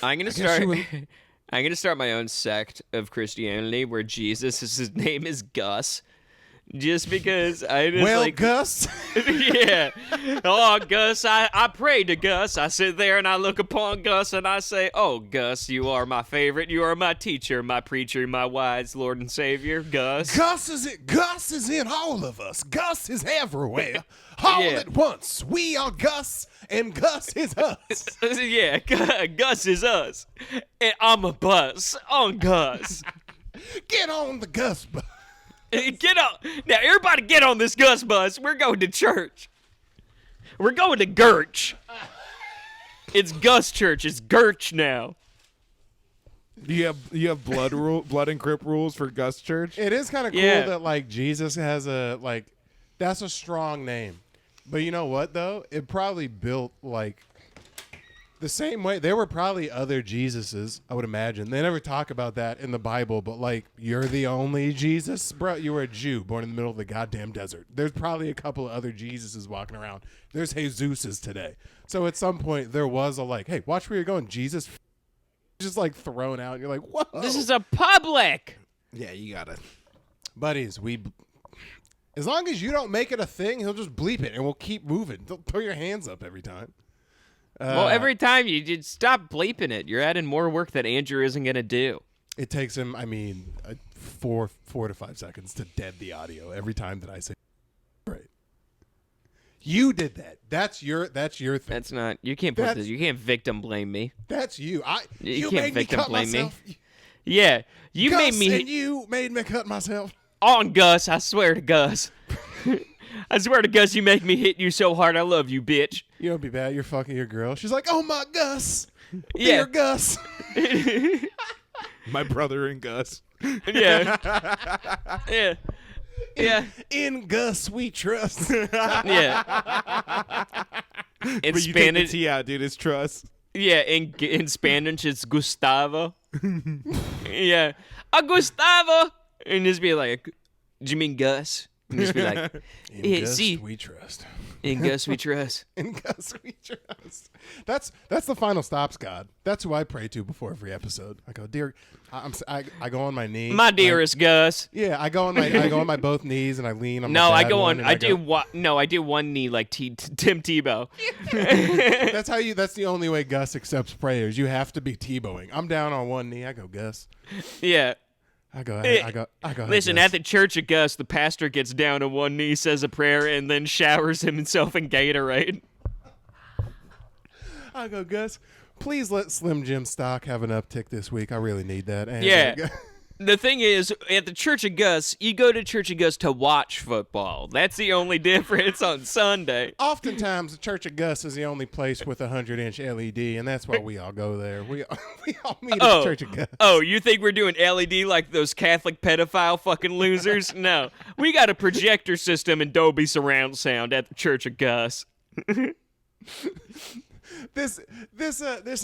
Speaker 2: I'm gonna start my own sect of Christianity where Jesus his name is Gus. just because I just
Speaker 1: Well,
Speaker 2: like
Speaker 1: Gus.
Speaker 2: yeah. Oh, Gus, I pray to Gus. I sit there and I look upon Gus and I say, oh, Gus, you are my favorite. You are my teacher, my preacher, my wise Lord and Savior, Gus.
Speaker 1: Gus is in all of us. Gus is everywhere. All
Speaker 2: Yeah.
Speaker 1: at once. We are Gus, and Gus is us.
Speaker 2: Yeah, Gus is us. And I'm a bus on Gus.
Speaker 1: Get on the Gus bus.
Speaker 2: Get on. Now, everybody get on this Gus bus. We're going to church. We're going to Gurch. It's Gus Church. It's Gurch now.
Speaker 3: You have blood and grip rules for Gus Church.
Speaker 1: It is kind of cool
Speaker 2: Yeah.
Speaker 1: that like Jesus has that's a strong name. But you know what though? It probably built like the same way. There were probably other Jesuses, I would imagine. They never talk about that in the Bible, but like, you're the only Jesus? Bro, you were a Jew born in the middle of the goddamn desert. There's probably a couple of other Jesuses walking around. There's Jesuses today. So at some point there was a like, hey, watch where you're going, Jesus. Just like thrown out and you're like, whoa.
Speaker 2: This is a public.
Speaker 3: Yeah, you gotta.
Speaker 1: Buddies, as long as you don't make it a thing, he'll just bleep it and we'll keep moving. Don't throw your hands up every time.
Speaker 2: Well, every time you just stop bleeping it, you're adding more work that Andrew isn't going to do.
Speaker 1: It takes him, 4 to 5 seconds to dead the audio every time that I say. Right. You did that. That's your thing.
Speaker 2: That's not. You can't put this. You can't victim blame me.
Speaker 1: That's you.
Speaker 2: You
Speaker 1: made
Speaker 2: can't
Speaker 1: me
Speaker 2: victim
Speaker 1: cut
Speaker 2: blame me.
Speaker 1: myself.
Speaker 2: Yeah, you
Speaker 1: Gus,
Speaker 2: made me
Speaker 1: and you made me cut myself.
Speaker 2: on Gus. I swear to Gus. I swear to Gus, you make me hit you so hard. I love you, bitch.
Speaker 1: You don't be bad. You're fucking your girl. She's like, oh my Gus.
Speaker 2: Yeah.
Speaker 1: Dear Gus.
Speaker 3: My brother and Gus.
Speaker 2: Yeah. Yeah. Yeah.
Speaker 1: In Gus we trust.
Speaker 2: Yeah. In
Speaker 3: But you take the
Speaker 2: Spanish,
Speaker 3: T out, dude. It's trust.
Speaker 2: yeah. In Spanish, it's Gustavo. Yeah, Gustavo, and just be like, "Do you mean Gus?" And just be like,
Speaker 1: In
Speaker 2: Yeah,
Speaker 1: Gus
Speaker 2: see.
Speaker 1: we trust.
Speaker 2: "In Gus we trust."
Speaker 1: In Gus we trust. That's the final stops, God. That's who I pray to before every episode. I go, dear. I go on my knee.
Speaker 2: My dearest Gus.
Speaker 1: Yeah, I go on my both knees and I lean on.
Speaker 2: No,
Speaker 1: my
Speaker 2: I
Speaker 1: bad
Speaker 2: go
Speaker 1: one
Speaker 2: on.
Speaker 1: and
Speaker 2: I do what? No, I do one knee like Tim Tebow.
Speaker 1: That's how you. That's the only way Gus accepts prayers. You have to be Tebowing. I'm down on one knee. I go, Gus.
Speaker 2: Yeah.
Speaker 1: I go.
Speaker 2: Listen,
Speaker 1: Gus.
Speaker 2: at the Church of Gus, the pastor gets down on one knee, says a prayer, and then showers himself in Gatorade.
Speaker 1: I go, Gus. Please let Slim Jim stock have an uptick this week. I really need that. And
Speaker 2: Yeah. The thing is, at the Church of Gus, you go to Church of Gus to watch football. That's the only difference on Sunday.
Speaker 1: Oftentimes, the Church of Gus is the only place with a 100-inch LED, and that's why we all go there. We all meet at the Church of Gus.
Speaker 2: Oh, you think we're doing LED like those Catholic pedophile fucking losers? No. We got a projector system and Dolby surround sound at the Church of Gus.
Speaker 1: This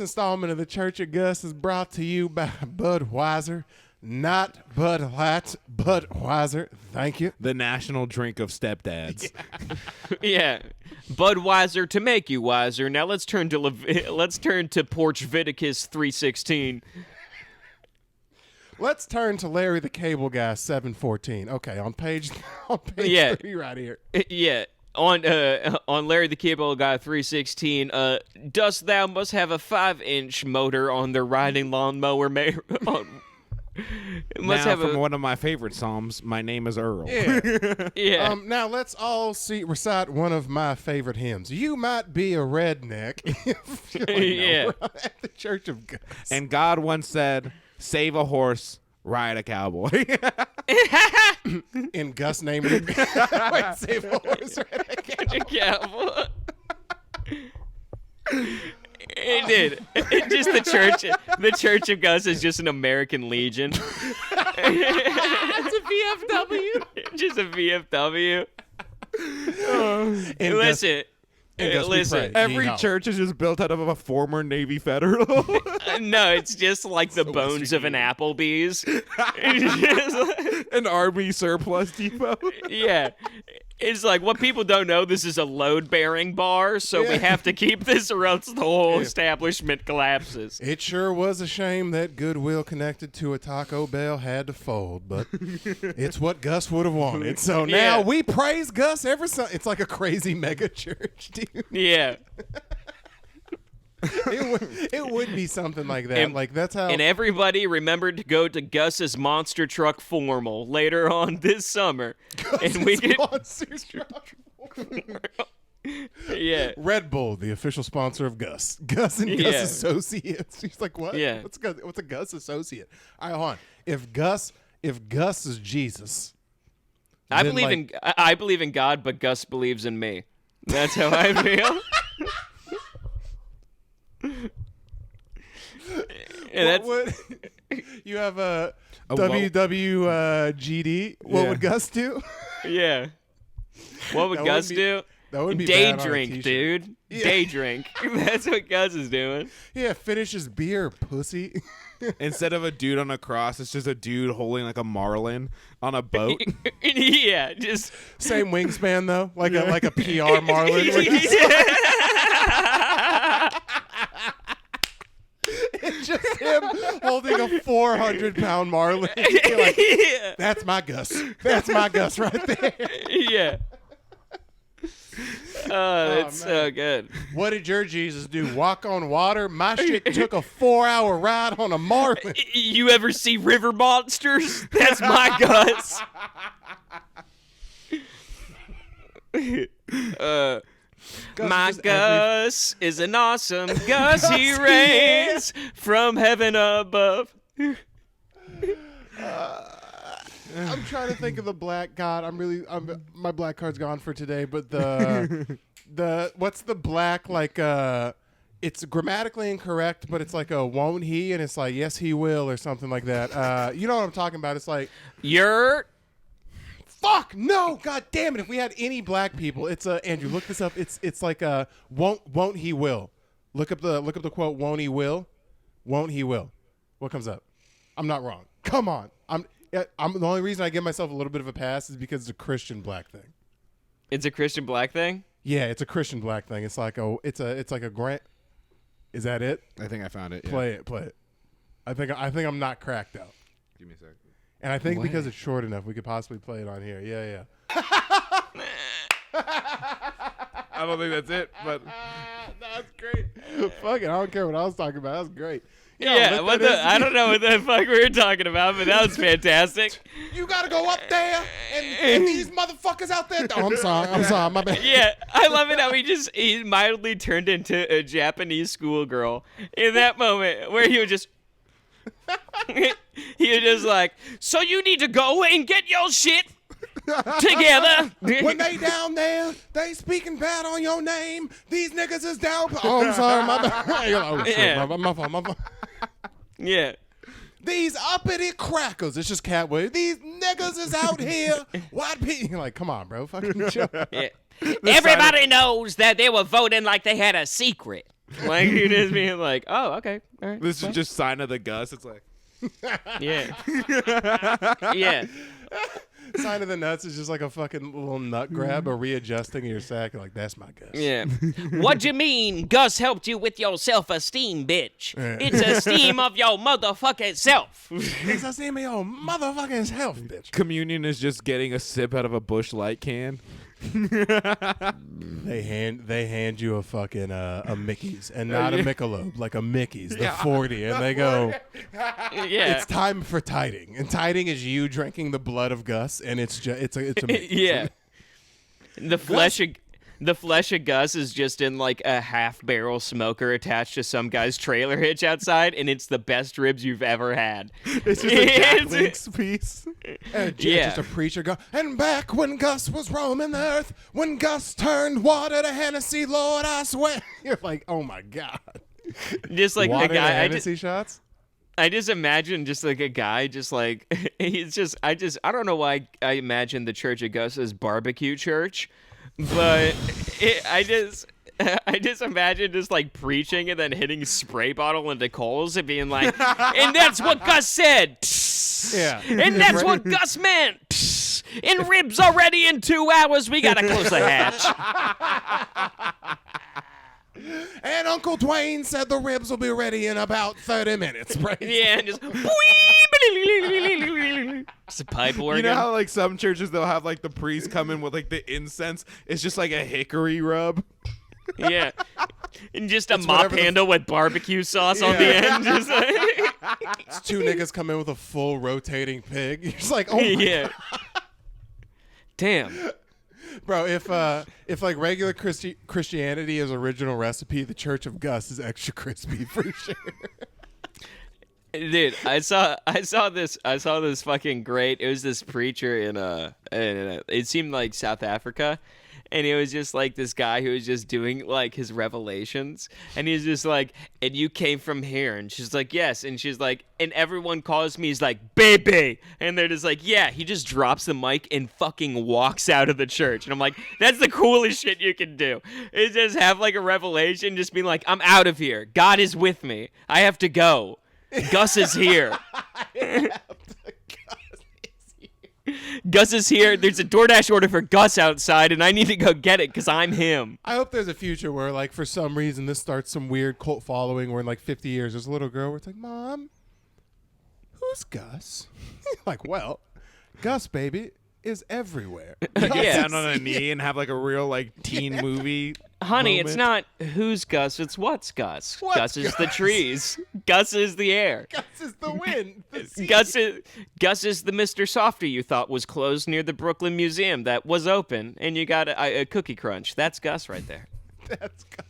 Speaker 1: installment of the Church of Gus is brought to you by Budweiser. Not Bud Light, Budweiser. Thank you.
Speaker 3: The national drink of stepdads.
Speaker 2: Yeah. Budweiser to make you wiser. Now let's turn to Porch Viticus 316.
Speaker 1: Let's turn to Larry the Cable Guy 714. Okay, on page
Speaker 2: Yeah.
Speaker 1: 3 right here.
Speaker 2: Yeah. On Larry the Cable Guy 316, dost thou must have a 5-inch motor on the riding lawnmower must
Speaker 3: Now,
Speaker 2: have
Speaker 3: from
Speaker 2: a
Speaker 3: one of my favorite psalms, my name is Earl.
Speaker 1: Yeah.
Speaker 2: yeah.
Speaker 1: Now let's all recite one of my favorite hymns. You might be a redneck if you're
Speaker 2: Yeah.
Speaker 1: at the Church of Gus.
Speaker 3: And God once said, save a horse, ride a cowboy.
Speaker 1: In Gus' name. Wait, save a horse.
Speaker 2: Cowboy. It did. It just the Church of Gus is just an American Legion. It's a VFW. Just a VFW.
Speaker 1: In
Speaker 2: Listen.
Speaker 1: Gus we
Speaker 2: Listen.
Speaker 1: pray.
Speaker 3: Every
Speaker 1: Yeehaw.
Speaker 3: church is just built out of a former Navy federal.
Speaker 2: No, it's just like the bones of an Applebee's. It's just like-
Speaker 3: An army surplus depot.
Speaker 2: yeah. It's like, what people don't know, this is a load-bearing bar, so we have to keep this or else the whole establishment collapses.
Speaker 1: It sure was a shame that goodwill connected to a Taco Bell had to fold, but it's what Gus would have wanted. So now we praise Gus every Sunday. It's like a crazy mega church, dude.
Speaker 2: Yeah.
Speaker 1: It would be something like that. Like that's how.
Speaker 2: And everybody remembered to go to Gus's Monster Truck Formal later on this summer. And we could
Speaker 1: Monster Truck Formal.
Speaker 2: Yeah.
Speaker 1: Red Bull, the official sponsor of Gus. Gus and Gus Associates. She's like, what?
Speaker 2: Yeah.
Speaker 1: What's a Gus Associate? All right, hold on. If Gus is Jesus,
Speaker 2: I believe in God, but Gus believes in me. That's how I feel.
Speaker 1: What you have a WWGD? What would Gus do?
Speaker 2: Yeah. What would Gus do?
Speaker 1: That would be
Speaker 2: day
Speaker 1: bad on a
Speaker 2: drink,
Speaker 1: t-shirt.
Speaker 2: dude. Yeah. Day drink. That's what Gus is doing.
Speaker 1: Yeah, finish his beer, pussy.
Speaker 3: Instead of a dude on a cross, it's just a dude holding like a marlin on a boat.
Speaker 2: Yeah, just
Speaker 1: same wingspan though, like a PR marlin. It's just him holding a 400-pound marlin. Like, that's my Gus. That's my Gus right there.
Speaker 2: Yeah. That's so good.
Speaker 1: What did your Jesus do? Walk on water? My shit took a 4-hour ride on a marlin.
Speaker 2: You ever see river monsters? That's my Gus. My Gus is an awesome Gus. He reigns from heaven above.
Speaker 1: I'm trying to think of the black god. My black card's gone for today. But the what's the black like? It's grammatically incorrect, but it's like a won't he, and it's like yes he will or something like that. You know what I'm talking about? It's like
Speaker 2: you're.
Speaker 1: Fuck no! God damn it! If we had any black people, it's Andrew. Look this up. It's like won't he will. Look up the quote. Won't he will. Won't he will. What comes up? I'm not wrong. Come on. I'm the only reason I give myself a little bit of a pass is because it's a Christian black thing.
Speaker 2: It's a Christian black thing?
Speaker 1: Yeah, it's a Christian black thing. It's like a grant. Is that it?
Speaker 3: I think I found it. Yeah.
Speaker 1: Play it. I think I'm not cracked out.
Speaker 3: Give me a second.
Speaker 1: And I think because it's short enough, we could possibly play it on here. Yeah.
Speaker 3: I don't think that's it, but
Speaker 1: that's great. Fuck it, I don't care what I was talking about. That was great.
Speaker 2: Yeah, I don't know what the fuck we were talking about, but that was fantastic.
Speaker 1: You gotta go up there and these motherfuckers out there. Oh, I'm sorry, my bad.
Speaker 2: Yeah, I love it how he mildly turned into a Japanese schoolgirl in that moment where he was just like, so you need to go and get your shit together.
Speaker 1: When they down there, they speaking bad on your name. These niggas is down. Oh, I'm sorry, my bad. Oh, shit,
Speaker 2: Yeah.
Speaker 1: my fault.
Speaker 2: Yeah.
Speaker 1: These uppity crackers. It's just Catwood. These niggas is out here. White people. You're like, come on, bro. Fucking chill.
Speaker 2: Yeah. Everybody knows that they were voting like they had a secret. Like, you just being like, oh, okay. All right.
Speaker 3: this is just sign of the Gus. It's like,
Speaker 2: Yeah. Yeah.
Speaker 1: Sign of the nuts is just like a fucking little nut grab or readjusting your sack. You're like, that's my Gus.
Speaker 2: Yeah. What you mean Gus helped you with your self-esteem, bitch?
Speaker 1: Yeah.
Speaker 2: It's esteem of your motherfucking self.
Speaker 1: It's a name of your motherfucking health, bitch.
Speaker 3: communion is just getting a sip out of a Busch Light can.
Speaker 1: They hand you a fucking a Mickey's and not a Michelob, like a Mickey's, the 40, and they go,
Speaker 2: Yeah.
Speaker 1: it's time for tiding, and tiding is you drinking the blood of Gus, and it's a Mickey's.
Speaker 2: Yeah. The flesh of Gus is just in like a half-barrel smoker attached to some guy's trailer hitch outside, and it's the best ribs you've ever had.
Speaker 1: It's just a Jack Link's piece. And
Speaker 2: Yeah.
Speaker 1: just a preacher go, and back when Gus was roaming the earth, when Gus turned water to Hennessy, Lord, I swear. You're like, oh my God.
Speaker 2: Just like
Speaker 1: Water
Speaker 2: the
Speaker 1: to
Speaker 2: guy.
Speaker 1: Hennessy shots?
Speaker 2: I just imagine just like a guy just like I don't know why I imagine the Church of Gus as barbecue church, but I just imagine just like preaching and then hitting spray bottle into coals and being like, and that's what Gus said.
Speaker 1: Yeah.
Speaker 2: And that's what Gus meant. And ribs are ready in 2 hours. We gotta close the hatch.
Speaker 1: And Uncle Dwayne said the ribs will be ready in about 30 minutes. Right?
Speaker 2: Yeah, and just it's a pipe organ.
Speaker 3: You know how like some churches they'll have like the priest come in with like the incense. It's just like a hickory rub.
Speaker 2: Yeah, and just a mop handle with barbecue sauce on the end. Just like
Speaker 1: It's 2 niggas come in with a full rotating pig. You're just like, oh my
Speaker 2: yeah. Damn.
Speaker 1: Bro, if like regular Christianity is original recipe, the Church of Gus is extra crispy for sure.
Speaker 2: Dude, I saw this fucking great. It was this preacher in it seemed like South Africa, and it was just like this guy who was just doing like his revelations, and he's just like, and you came from here, and she's like, yes, and she's like, and everyone calls me, he's like, baby, and they're just like, yeah. He just drops the mic and fucking walks out of the church, and I'm like, that's the coolest shit you can do. Is just have like a revelation, just being like, I'm out of here. God is with me. I have to go. Gus is here. Gus is here. There's a DoorDash order for Gus outside, and I need to go get it because I'm him.
Speaker 1: I hope there's a future where, like, for some reason, this starts some weird cult following where in, like, 50 years, there's a little girl where it's like, Mom, who's Gus? Like, well, Gus, baby, is everywhere.
Speaker 3: Get
Speaker 2: Yeah.
Speaker 3: down on a knee and have like a real like teen movie.
Speaker 2: Honey, it's
Speaker 3: moment.
Speaker 2: not who's Gus, it's what's Gus.
Speaker 1: What's
Speaker 2: Gus is the
Speaker 1: Gus?
Speaker 2: trees. Gus is the air.
Speaker 1: Gus is the wind. The sea.
Speaker 2: Gus is the Mr. Softy you thought was closed near the Brooklyn Museum that was open, and you got a Cookie Crunch. That's Gus right there.
Speaker 1: That's Gus.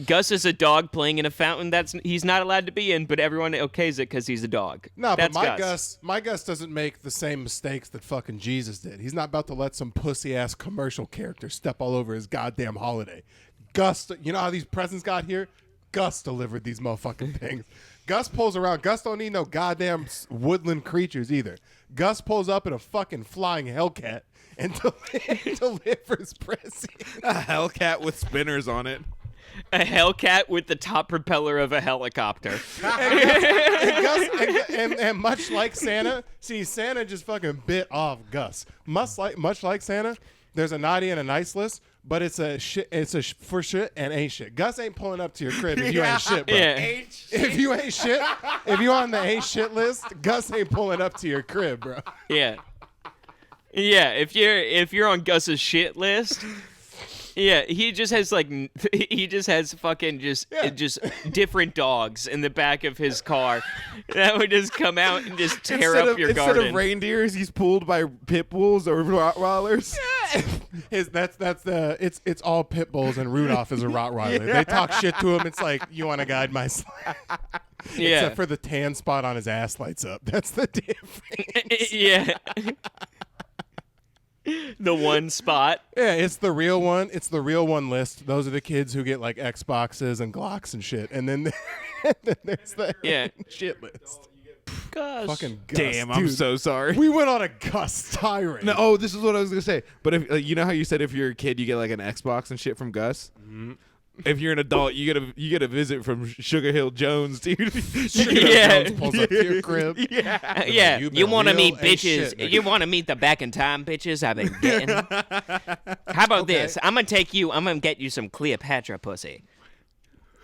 Speaker 2: Gus is a dog playing in a fountain he's not allowed to be in, but everyone okays it because he's a dog.
Speaker 1: No,
Speaker 2: That's
Speaker 1: but my Gus doesn't make the same mistakes that fucking Jesus did. He's not about to let some pussy-ass commercial character step all over his goddamn holiday. Gus, you know how these presents got here? Gus delivered these motherfucking things. Gus pulls around. Gus don't need no goddamn woodland creatures either. Gus pulls up in a fucking flying Hellcat and delivers presents.
Speaker 3: A Hellcat with spinners on it.
Speaker 2: A Hellcat with the top propeller of a helicopter.
Speaker 1: And Much like Santa, see, Santa just fucking bit off Gus. Much like Santa, there's a naughty and a nice list, but it's a for shit and ain't shit. Gus ain't pulling up to your crib if you ain't shit, bro.
Speaker 2: Yeah.
Speaker 1: If you ain't shit, if you on the ain't shit list, Gus ain't pulling up to your crib, bro.
Speaker 2: Yeah. Yeah, if you're on Gus's shit list, yeah, he just has fucking just different dogs in the back of his car that would just come out and just tear up your garden.
Speaker 3: Instead of reindeers, he's pulled by pit bulls or Rottweilers.
Speaker 1: It's all pit bulls and Rudolph is a Rottweiler. They talk shit to him. It's like, you want to guide my sled?
Speaker 2: Yeah.
Speaker 1: Except for the tan spot on his ass lights up. That's the difference.
Speaker 2: Yeah. The one spot.
Speaker 1: Yeah, it's the real one. It's the real one list. Those are the kids who get like Xboxes and Glocks and shit. And then, there's the shit list.
Speaker 2: Gus.
Speaker 1: Fucking Gus.
Speaker 3: Damn, I'm
Speaker 1: dude.
Speaker 3: so sorry.
Speaker 1: We went on a Gus tirade.
Speaker 3: No, oh, this is what I was gonna say. But if you know how you said if you're a kid you get like an Xbox and shit from Gus. Mm-hmm. If you're an adult, you get a visit from Sugar Hill Jones, dude.
Speaker 2: Yeah.
Speaker 1: Jones pulls up to your crib.
Speaker 3: Yeah.
Speaker 2: Yeah,
Speaker 1: You've
Speaker 2: you
Speaker 1: been
Speaker 2: want to
Speaker 1: real
Speaker 2: meet
Speaker 1: as
Speaker 2: bitches.
Speaker 1: shit, nigga.
Speaker 2: You want to meet the back in time bitches I've been getting. How about
Speaker 1: Okay.
Speaker 2: this? I'm going to get you some Cleopatra pussy.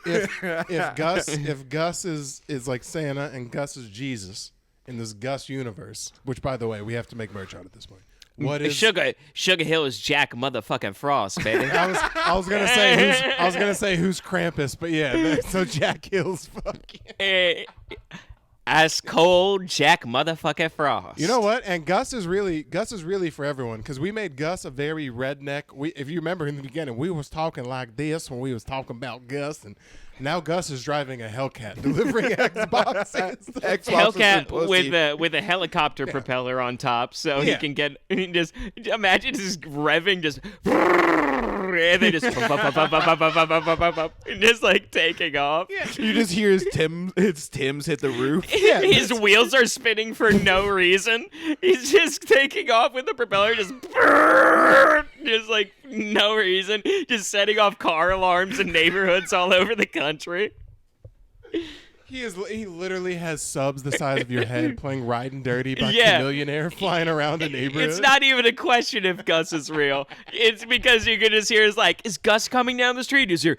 Speaker 1: If Gus is like Santa and Gus is Jesus in this Gus universe, which by the way we have to make merch out at this point. What is
Speaker 2: Sugar Hill is Jack motherfucking Frost, baby.
Speaker 1: I was gonna say who's Krampus, but yeah, so Jack Hill's fucking.
Speaker 2: Ice cold Jack motherfucking Frost.
Speaker 1: You know what? And Gus is really for everyone because we made Gus a very redneck. If you remember in the beginning, we was talking like this when we was talking about Gus, and now Gus is driving a Hellcat delivering Xboxes.
Speaker 2: Hellcat with a helicopter propeller on top, so he
Speaker 1: Yeah.
Speaker 2: can get. Just imagine just revving, just and they just and just like taking off.
Speaker 3: You just hear his Tim's hit the roof.
Speaker 1: Yeah,
Speaker 2: His wheels are spinning for no reason. He's just taking off with the propeller, just like no reason, just setting off car alarms in neighborhoods all over the country.
Speaker 1: He literally has subs the size of your head playing Riding Dirty by
Speaker 2: Yeah.
Speaker 1: Millionaire flying around a neighborhood.
Speaker 2: It's not even a question if Gus is real. It's because you can just hear is Gus coming down the street? You just hear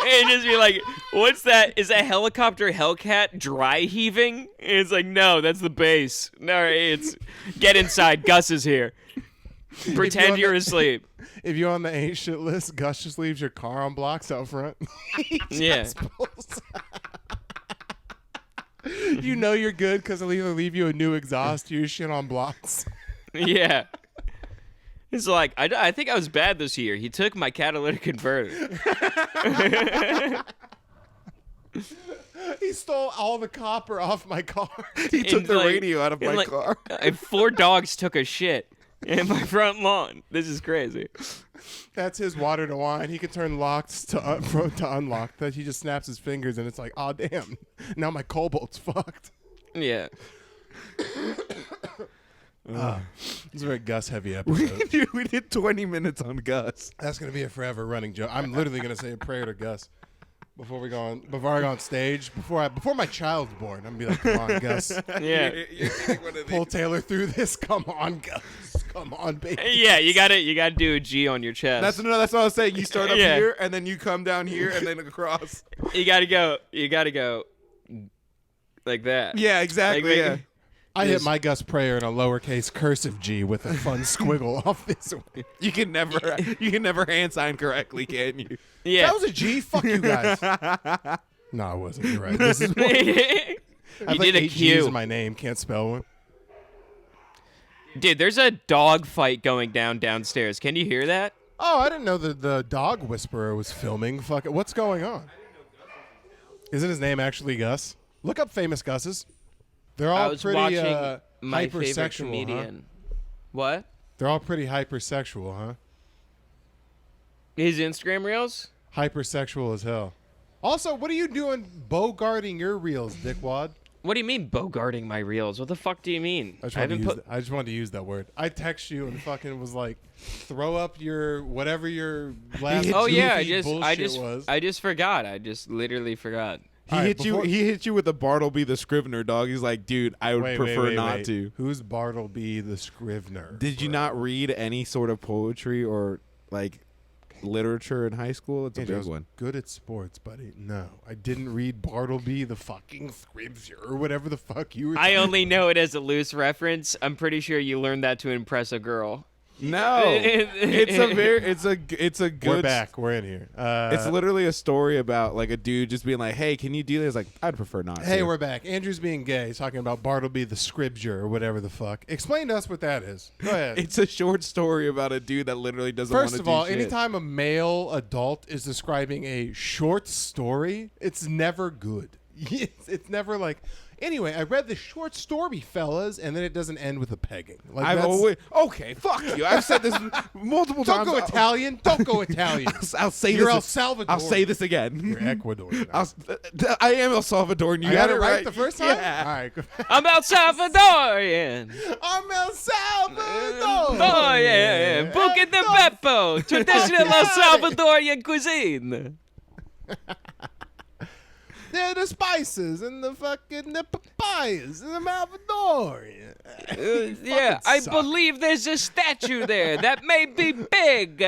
Speaker 2: and just be like, what's that? Is a helicopter Hellcat dry heaving? And it's like, no, that's the bass. No, it's get inside. Gus is here. Pretend you're asleep.
Speaker 1: If you're on the ain't shit list, Gus just leaves your car on blocks out front.
Speaker 2: Yeah.
Speaker 1: You know you're good because he'll either leave you a new exhaust or your shit on blocks.
Speaker 2: Yeah. It's like, I think I was bad this year. He took my catalytic converter.
Speaker 1: He stole all the copper off my car.
Speaker 3: He took the radio out of my car.
Speaker 2: 4 dogs took a shit in my front lawn. This is crazy.
Speaker 1: That's his water to wine. He can turn locked to unlocked. That he just snaps his fingers and it's like, oh damn, now my cobalt's fucked.
Speaker 2: Yeah.
Speaker 1: This is a very Gus heavy episode.
Speaker 3: We did 20 minutes on Gus.
Speaker 1: That's gonna be a forever running joke. I'm literally gonna say a prayer to Gus before I go on stage. Before my child's born, I'm gonna be like, come on, Gus.
Speaker 2: Yeah.
Speaker 1: Pull Taylor through this. Come on, Gus. Come on, baby.
Speaker 2: Yeah, you gotta do a G on your chest.
Speaker 3: That's what I was saying. You start up
Speaker 2: Yeah.
Speaker 3: here, and then you come down here, and then across.
Speaker 2: You gotta go like that.
Speaker 3: Yeah, exactly.
Speaker 2: Like,
Speaker 3: yeah.
Speaker 1: I hit my Gus prayer in a lowercase cursive G with a fun squiggle off this one.
Speaker 3: You can never hand sign correctly, can you?
Speaker 2: Yeah.
Speaker 1: That was a G? Fuck you guys. No, it wasn't. You're right. This is one.
Speaker 2: You
Speaker 1: I
Speaker 2: did a
Speaker 1: 8 G's
Speaker 2: Q.
Speaker 1: in my name. Can't spell one.
Speaker 2: Dude, there's a dog fight going downstairs. Can you hear that?
Speaker 1: Oh, I didn't know that the dog whisperer was filming. Fuck it. What's going on? Isn't his name actually Gus? Look up famous Gus's. They're
Speaker 2: I
Speaker 1: all
Speaker 2: was
Speaker 1: pretty
Speaker 2: watching my favorite
Speaker 1: hypersexual,
Speaker 2: comedian.
Speaker 1: huh?
Speaker 2: What?
Speaker 1: They're all pretty hypersexual, huh?
Speaker 2: His Instagram reels?
Speaker 1: Hypersexual as hell. Also, what are you doing bogarting your reels, dickwad?
Speaker 2: What do you mean bogarting my reels? What the fuck do you mean?
Speaker 1: I just wanted to use that word. I text you and fucking was like, throw up your whatever your last
Speaker 2: Oh yeah,
Speaker 1: bullshit was.
Speaker 2: I just forgot. I just literally forgot.
Speaker 3: He
Speaker 1: All right,
Speaker 3: He hit you with a Bartleby the Scrivener, dog. He's like, dude, I would prefer not to.
Speaker 1: Who's Bartleby the Scrivener?
Speaker 3: Did you not read any sort of poetry or like literature in high school? It's a
Speaker 1: Andrew, I
Speaker 3: big
Speaker 1: was
Speaker 3: one.
Speaker 1: good at sports, buddy. No, I didn't read Bartleby the fucking Scrivener or whatever the fuck you were.
Speaker 2: I only know it as a loose reference. I'm pretty sure you learned that to impress a girl.
Speaker 3: No, it's a good.
Speaker 1: We're back. We're in here.
Speaker 3: It's literally a story about like a dude just being like, "Hey, can you do this?" Like, I'd prefer not.
Speaker 1: Hey,
Speaker 3: to.
Speaker 1: we're back. Andrew's being gay. He's talking about Bartleby the Scrivener or whatever the fuck. Explain to us what that is. Go ahead.
Speaker 3: It's a short story about a dude that literally doesn't want to
Speaker 1: First
Speaker 3: do
Speaker 1: of all,
Speaker 3: shit.
Speaker 1: anytime a male adult is describing a short story, it's never good. It's never like, anyway, I read the short story, fellas, and then it doesn't end with a pegging. Like
Speaker 3: I've
Speaker 1: that's-
Speaker 3: always okay. Fuck you. I've said this multiple
Speaker 1: Don't
Speaker 3: times.
Speaker 1: go Italian. Don't go Italian.
Speaker 3: I'll say
Speaker 1: You're
Speaker 3: this.
Speaker 1: El Salvador.
Speaker 3: I'll say this again.
Speaker 1: You're Ecuadorian.
Speaker 3: I am El Salvadoran. You
Speaker 1: I
Speaker 3: got
Speaker 1: it right the first time?
Speaker 3: Yeah.
Speaker 1: All right.
Speaker 2: I'm El Salvadorian.
Speaker 1: I'm El Salvador.
Speaker 2: Oh yeah, Buca de Beppo, traditional El Salvadorian cuisine.
Speaker 1: Yeah, the spices and the fucking the papayas and the Malvadorian.
Speaker 2: Yeah, I
Speaker 1: suck.
Speaker 2: believe there's a statue there that may be big.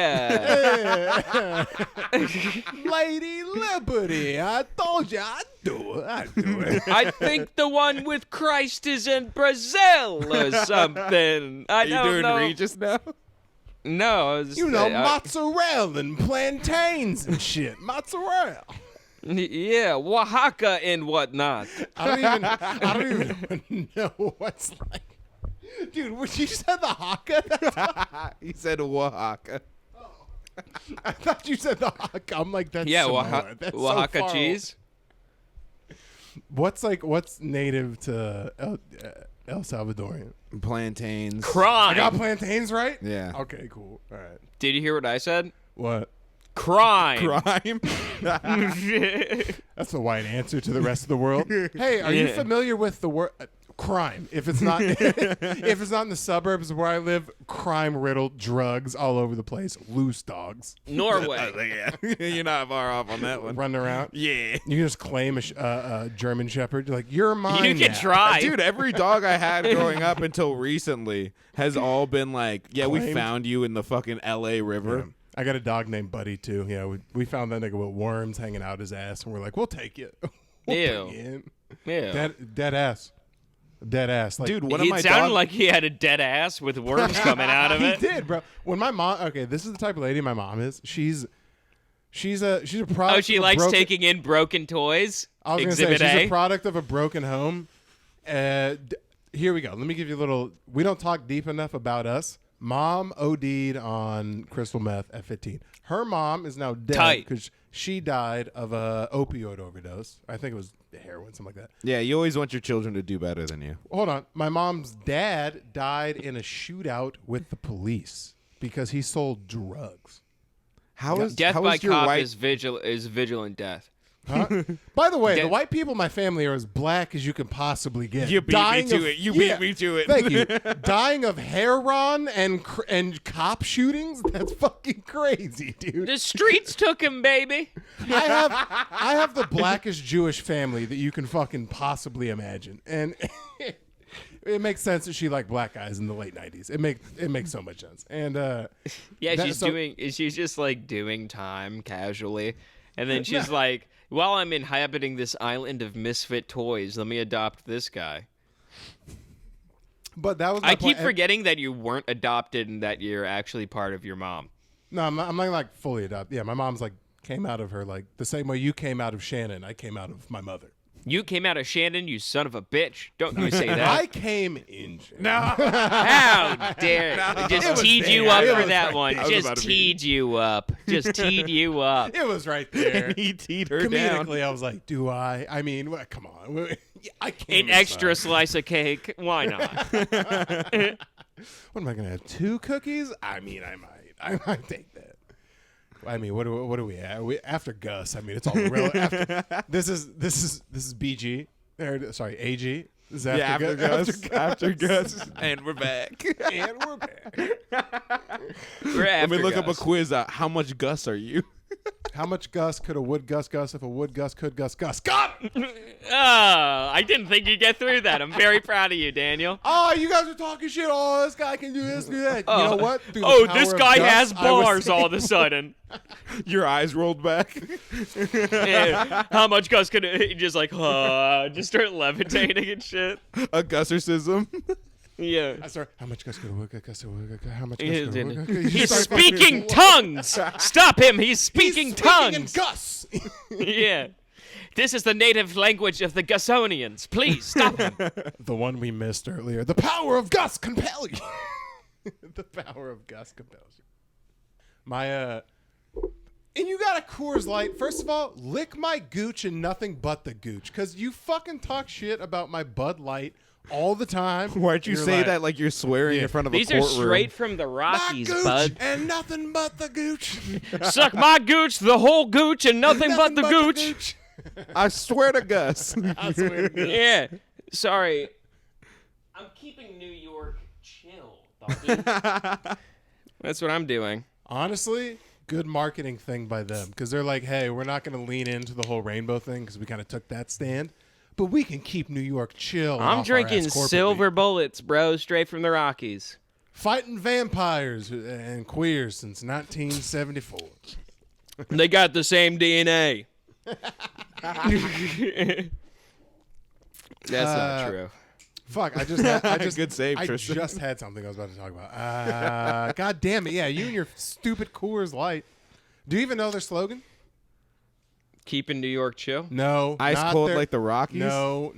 Speaker 1: Lady Liberty, I told you I'd do it. I'd do it.
Speaker 2: I think the one with Christ is in Brazil or something. I
Speaker 3: Are you
Speaker 2: don't
Speaker 3: doing
Speaker 2: know.
Speaker 3: Regis now?
Speaker 2: No, I was,
Speaker 1: You know, mozzarella and plantains and shit. Mozzarella.
Speaker 2: yeah, Oaxaca and whatnot.
Speaker 1: I don't even know what's like. Dude, what you said the haka?
Speaker 3: He said Oaxaca.
Speaker 1: I thought you said the haka. I'm like, that's
Speaker 2: Yeah,
Speaker 1: Samoa. That's so
Speaker 2: Oaxaca
Speaker 1: far
Speaker 2: cheese.
Speaker 1: What's native to El Salvadorian?
Speaker 3: Plantains.
Speaker 1: I
Speaker 2: Crime.
Speaker 1: got plantains right?
Speaker 3: Yeah.
Speaker 1: Okay, cool. All right.
Speaker 2: Did you hear what I said?
Speaker 1: What?
Speaker 2: Crime.
Speaker 3: Crime.
Speaker 1: That's the white answer to the rest of the world. Hey, are you
Speaker 2: Yeah.
Speaker 1: familiar with the word crime. If it's not if it's not in the suburbs where I live, crime riddled, drugs all over the place, loose dogs
Speaker 2: Norway.
Speaker 3: You're not far off on that one.
Speaker 1: running around.
Speaker 3: Yeah.
Speaker 1: You can just claim a German Shepherd. You're like, you're mine.
Speaker 2: You can
Speaker 1: now.
Speaker 2: try.
Speaker 3: Dude, every dog I had growing up until recently has all been like, yeah, we
Speaker 1: Claimed.
Speaker 3: found you in the fucking L.A. River.
Speaker 1: Yeah. I got a dog named Buddy too. Yeah, we found that nigga with worms hanging out his ass, and we're like, we'll take you. We'll
Speaker 2: Ew.
Speaker 1: put you in.
Speaker 2: Yeah.
Speaker 1: Dead ass. Like,
Speaker 3: Dude, one of
Speaker 2: He
Speaker 3: my
Speaker 2: sounded
Speaker 3: dogs.
Speaker 2: like he had a dead ass with worms coming out of it.
Speaker 1: He did, bro. When my mom, okay, this is the type of lady my mom is. She's a product.
Speaker 2: Oh, she
Speaker 1: of a
Speaker 2: likes
Speaker 1: broken,
Speaker 2: taking in broken toys.
Speaker 1: I was gonna
Speaker 2: Exhibit
Speaker 1: say she's
Speaker 2: A.
Speaker 1: a product of a broken home. Here we go. Let me give you a little. We don't talk deep enough about us. Mom OD'd on crystal meth at 15. Her mom is now dead
Speaker 2: Tight.
Speaker 1: because she died of a opioid overdose. I think it was heroin, something like that.
Speaker 3: Yeah, you always want your children to do better than you.
Speaker 1: Hold on. My mom's dad died in a shootout with the police because he sold drugs.
Speaker 3: How is
Speaker 2: Death
Speaker 3: how
Speaker 2: by
Speaker 3: is your
Speaker 2: cop
Speaker 3: white?
Speaker 2: is vigilant death.
Speaker 1: Huh? By the way, the
Speaker 2: Dead-
Speaker 1: white people in my family are as black as you can possibly get.
Speaker 3: You beat
Speaker 1: Dying
Speaker 3: me to
Speaker 1: of-
Speaker 3: it. You
Speaker 1: Yeah.
Speaker 3: beat me to it.
Speaker 1: Thank you. Dying of heroin and cop shootings? That's fucking crazy, dude.
Speaker 2: The streets took him, baby.
Speaker 1: I have the blackest Jewish family that you can fucking possibly imagine. And it makes sense that she liked black guys in the late 90s. It makes so much sense. And
Speaker 2: Yeah,
Speaker 1: that-
Speaker 2: she's just like doing time casually. And then she's like, while I'm inhabiting this island of misfit toys, let me adopt this guy.
Speaker 1: but that was my
Speaker 2: I
Speaker 1: point.
Speaker 2: keep forgetting that you weren't adopted and that you're actually part of your mom.
Speaker 1: No, I'm not like fully adopted. Yeah, my mom's like came out of her like the same way you came out of Shannon. I came out of my mother.
Speaker 2: You came out of Shannon, you son of a bitch. Don't you say that.
Speaker 1: I came in Shannon.
Speaker 3: No.
Speaker 2: How dare
Speaker 3: No,
Speaker 2: just
Speaker 3: it was
Speaker 2: teed you
Speaker 3: there.
Speaker 2: up
Speaker 3: It
Speaker 2: for
Speaker 3: was
Speaker 2: that
Speaker 3: right
Speaker 2: one.
Speaker 3: there. I was
Speaker 2: Just
Speaker 3: about to
Speaker 2: teed you up. Just teed you up.
Speaker 1: It was right there.
Speaker 3: He teed her down.
Speaker 1: Comedically, I was like, "Do I? I mean, come on, I can't."
Speaker 2: An extra slice of cake. Why not?
Speaker 1: What am I gonna have? 2 cookies? I mean, I might take that. I mean, what do we have? After Gus, I mean, it's all real. This is BG. Sorry, AG. This is
Speaker 3: After Gus. And we're back.
Speaker 1: and we're back.
Speaker 2: We're
Speaker 3: Let me
Speaker 2: after
Speaker 3: look up a
Speaker 2: Gus.
Speaker 3: quiz. How much Gus are you?
Speaker 1: How much Gus could a wood Gus if a wood Gus could Gus? Got it!
Speaker 2: Oh, I didn't think you'd get through that. I'm very proud of you, Daniel.
Speaker 1: Oh, you guys are talking shit. Oh, this guy can do this, do that. You know what? Through the
Speaker 2: Oh,
Speaker 1: power
Speaker 2: this
Speaker 1: of
Speaker 2: guy
Speaker 1: Gus,
Speaker 2: has
Speaker 1: I was
Speaker 2: bars
Speaker 1: saying-
Speaker 2: all of a sudden.
Speaker 3: Your eyes rolled back.
Speaker 2: Yeah. How much Gus could he just like, just start levitating and shit?
Speaker 3: A Gussercism.
Speaker 2: Yeah.
Speaker 1: I start. How much Gus could a wood Gus? How much Gus
Speaker 2: He's
Speaker 1: could a wood Gus?
Speaker 2: He's speaking tongues. Stop him. He's speaking
Speaker 1: in
Speaker 2: tongues.
Speaker 1: Gus.
Speaker 2: Yeah. This is the native language of the Gusonians. Please stop him.
Speaker 1: The one we missed earlier. The power of Gus compel you. The power of Gus compels you. My and you got a Coors Light. First of all, lick my gooch and nothing but the gooch, because you fucking talk shit about my Bud Light all the time.
Speaker 3: Why'd you
Speaker 1: You're
Speaker 3: say
Speaker 1: like,
Speaker 3: that like you're swearing in front of
Speaker 2: These
Speaker 3: a
Speaker 2: are
Speaker 3: courtroom?
Speaker 2: straight from the
Speaker 1: My
Speaker 2: Rockies,
Speaker 1: gooch
Speaker 2: bud.
Speaker 1: and nothing but the gooch.
Speaker 2: Suck my gooch, the whole gooch, and nothing but the gooch.
Speaker 3: I swear to Gus.
Speaker 1: I swear to God.
Speaker 2: Yeah. Sorry. I'm keeping New York chill, doggy. That's what I'm doing.
Speaker 1: Honestly, good marketing thing by them, because they're like, hey, we're not going to lean into the whole rainbow thing because we kind of took that stand, but we can keep New York chill.
Speaker 2: I'm
Speaker 1: off our
Speaker 2: drinking
Speaker 1: ass corporately.
Speaker 2: silver bullets, bro, straight from the Rockies.
Speaker 1: Fighting vampires and queers since 1974.
Speaker 2: They got the same DNA. That's not true.
Speaker 1: Fuck, I just
Speaker 3: Good save,
Speaker 1: I
Speaker 3: Tristan.
Speaker 1: just had something I was about to talk about. God damn it. Yeah, you and your stupid Coors Light. Do you even know their slogan?
Speaker 2: Keeping New York chill.
Speaker 1: No.
Speaker 3: Ice
Speaker 1: not
Speaker 3: cold
Speaker 1: their-
Speaker 3: like the Rockies?
Speaker 1: No,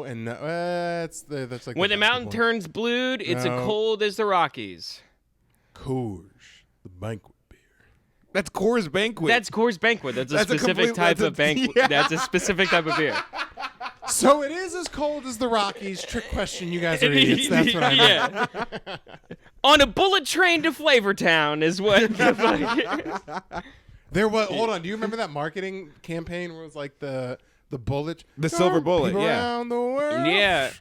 Speaker 1: and no. That's like
Speaker 2: When the mountain turns blue, it's
Speaker 1: No.
Speaker 2: as cold as the Rockies.
Speaker 1: Coors, the banquet beer.
Speaker 3: That's Coors Banquet.
Speaker 2: That's Coors Banquet. That's a
Speaker 3: That's a
Speaker 2: specific
Speaker 3: complete-
Speaker 2: type
Speaker 3: that's a-
Speaker 2: of banquet.
Speaker 3: yeah.
Speaker 2: That's a specific type of beer.
Speaker 1: So it is as cold as the Rockies. Trick question. You guys are idiots. That's what I meant.
Speaker 2: Yeah. On a bullet train to Flavortown is what.
Speaker 1: There was. Hold on. Do you remember that marketing campaign where it was like the bullet,
Speaker 3: The silver bullet,
Speaker 1: People
Speaker 3: yeah.
Speaker 1: around the world.
Speaker 2: Yeah.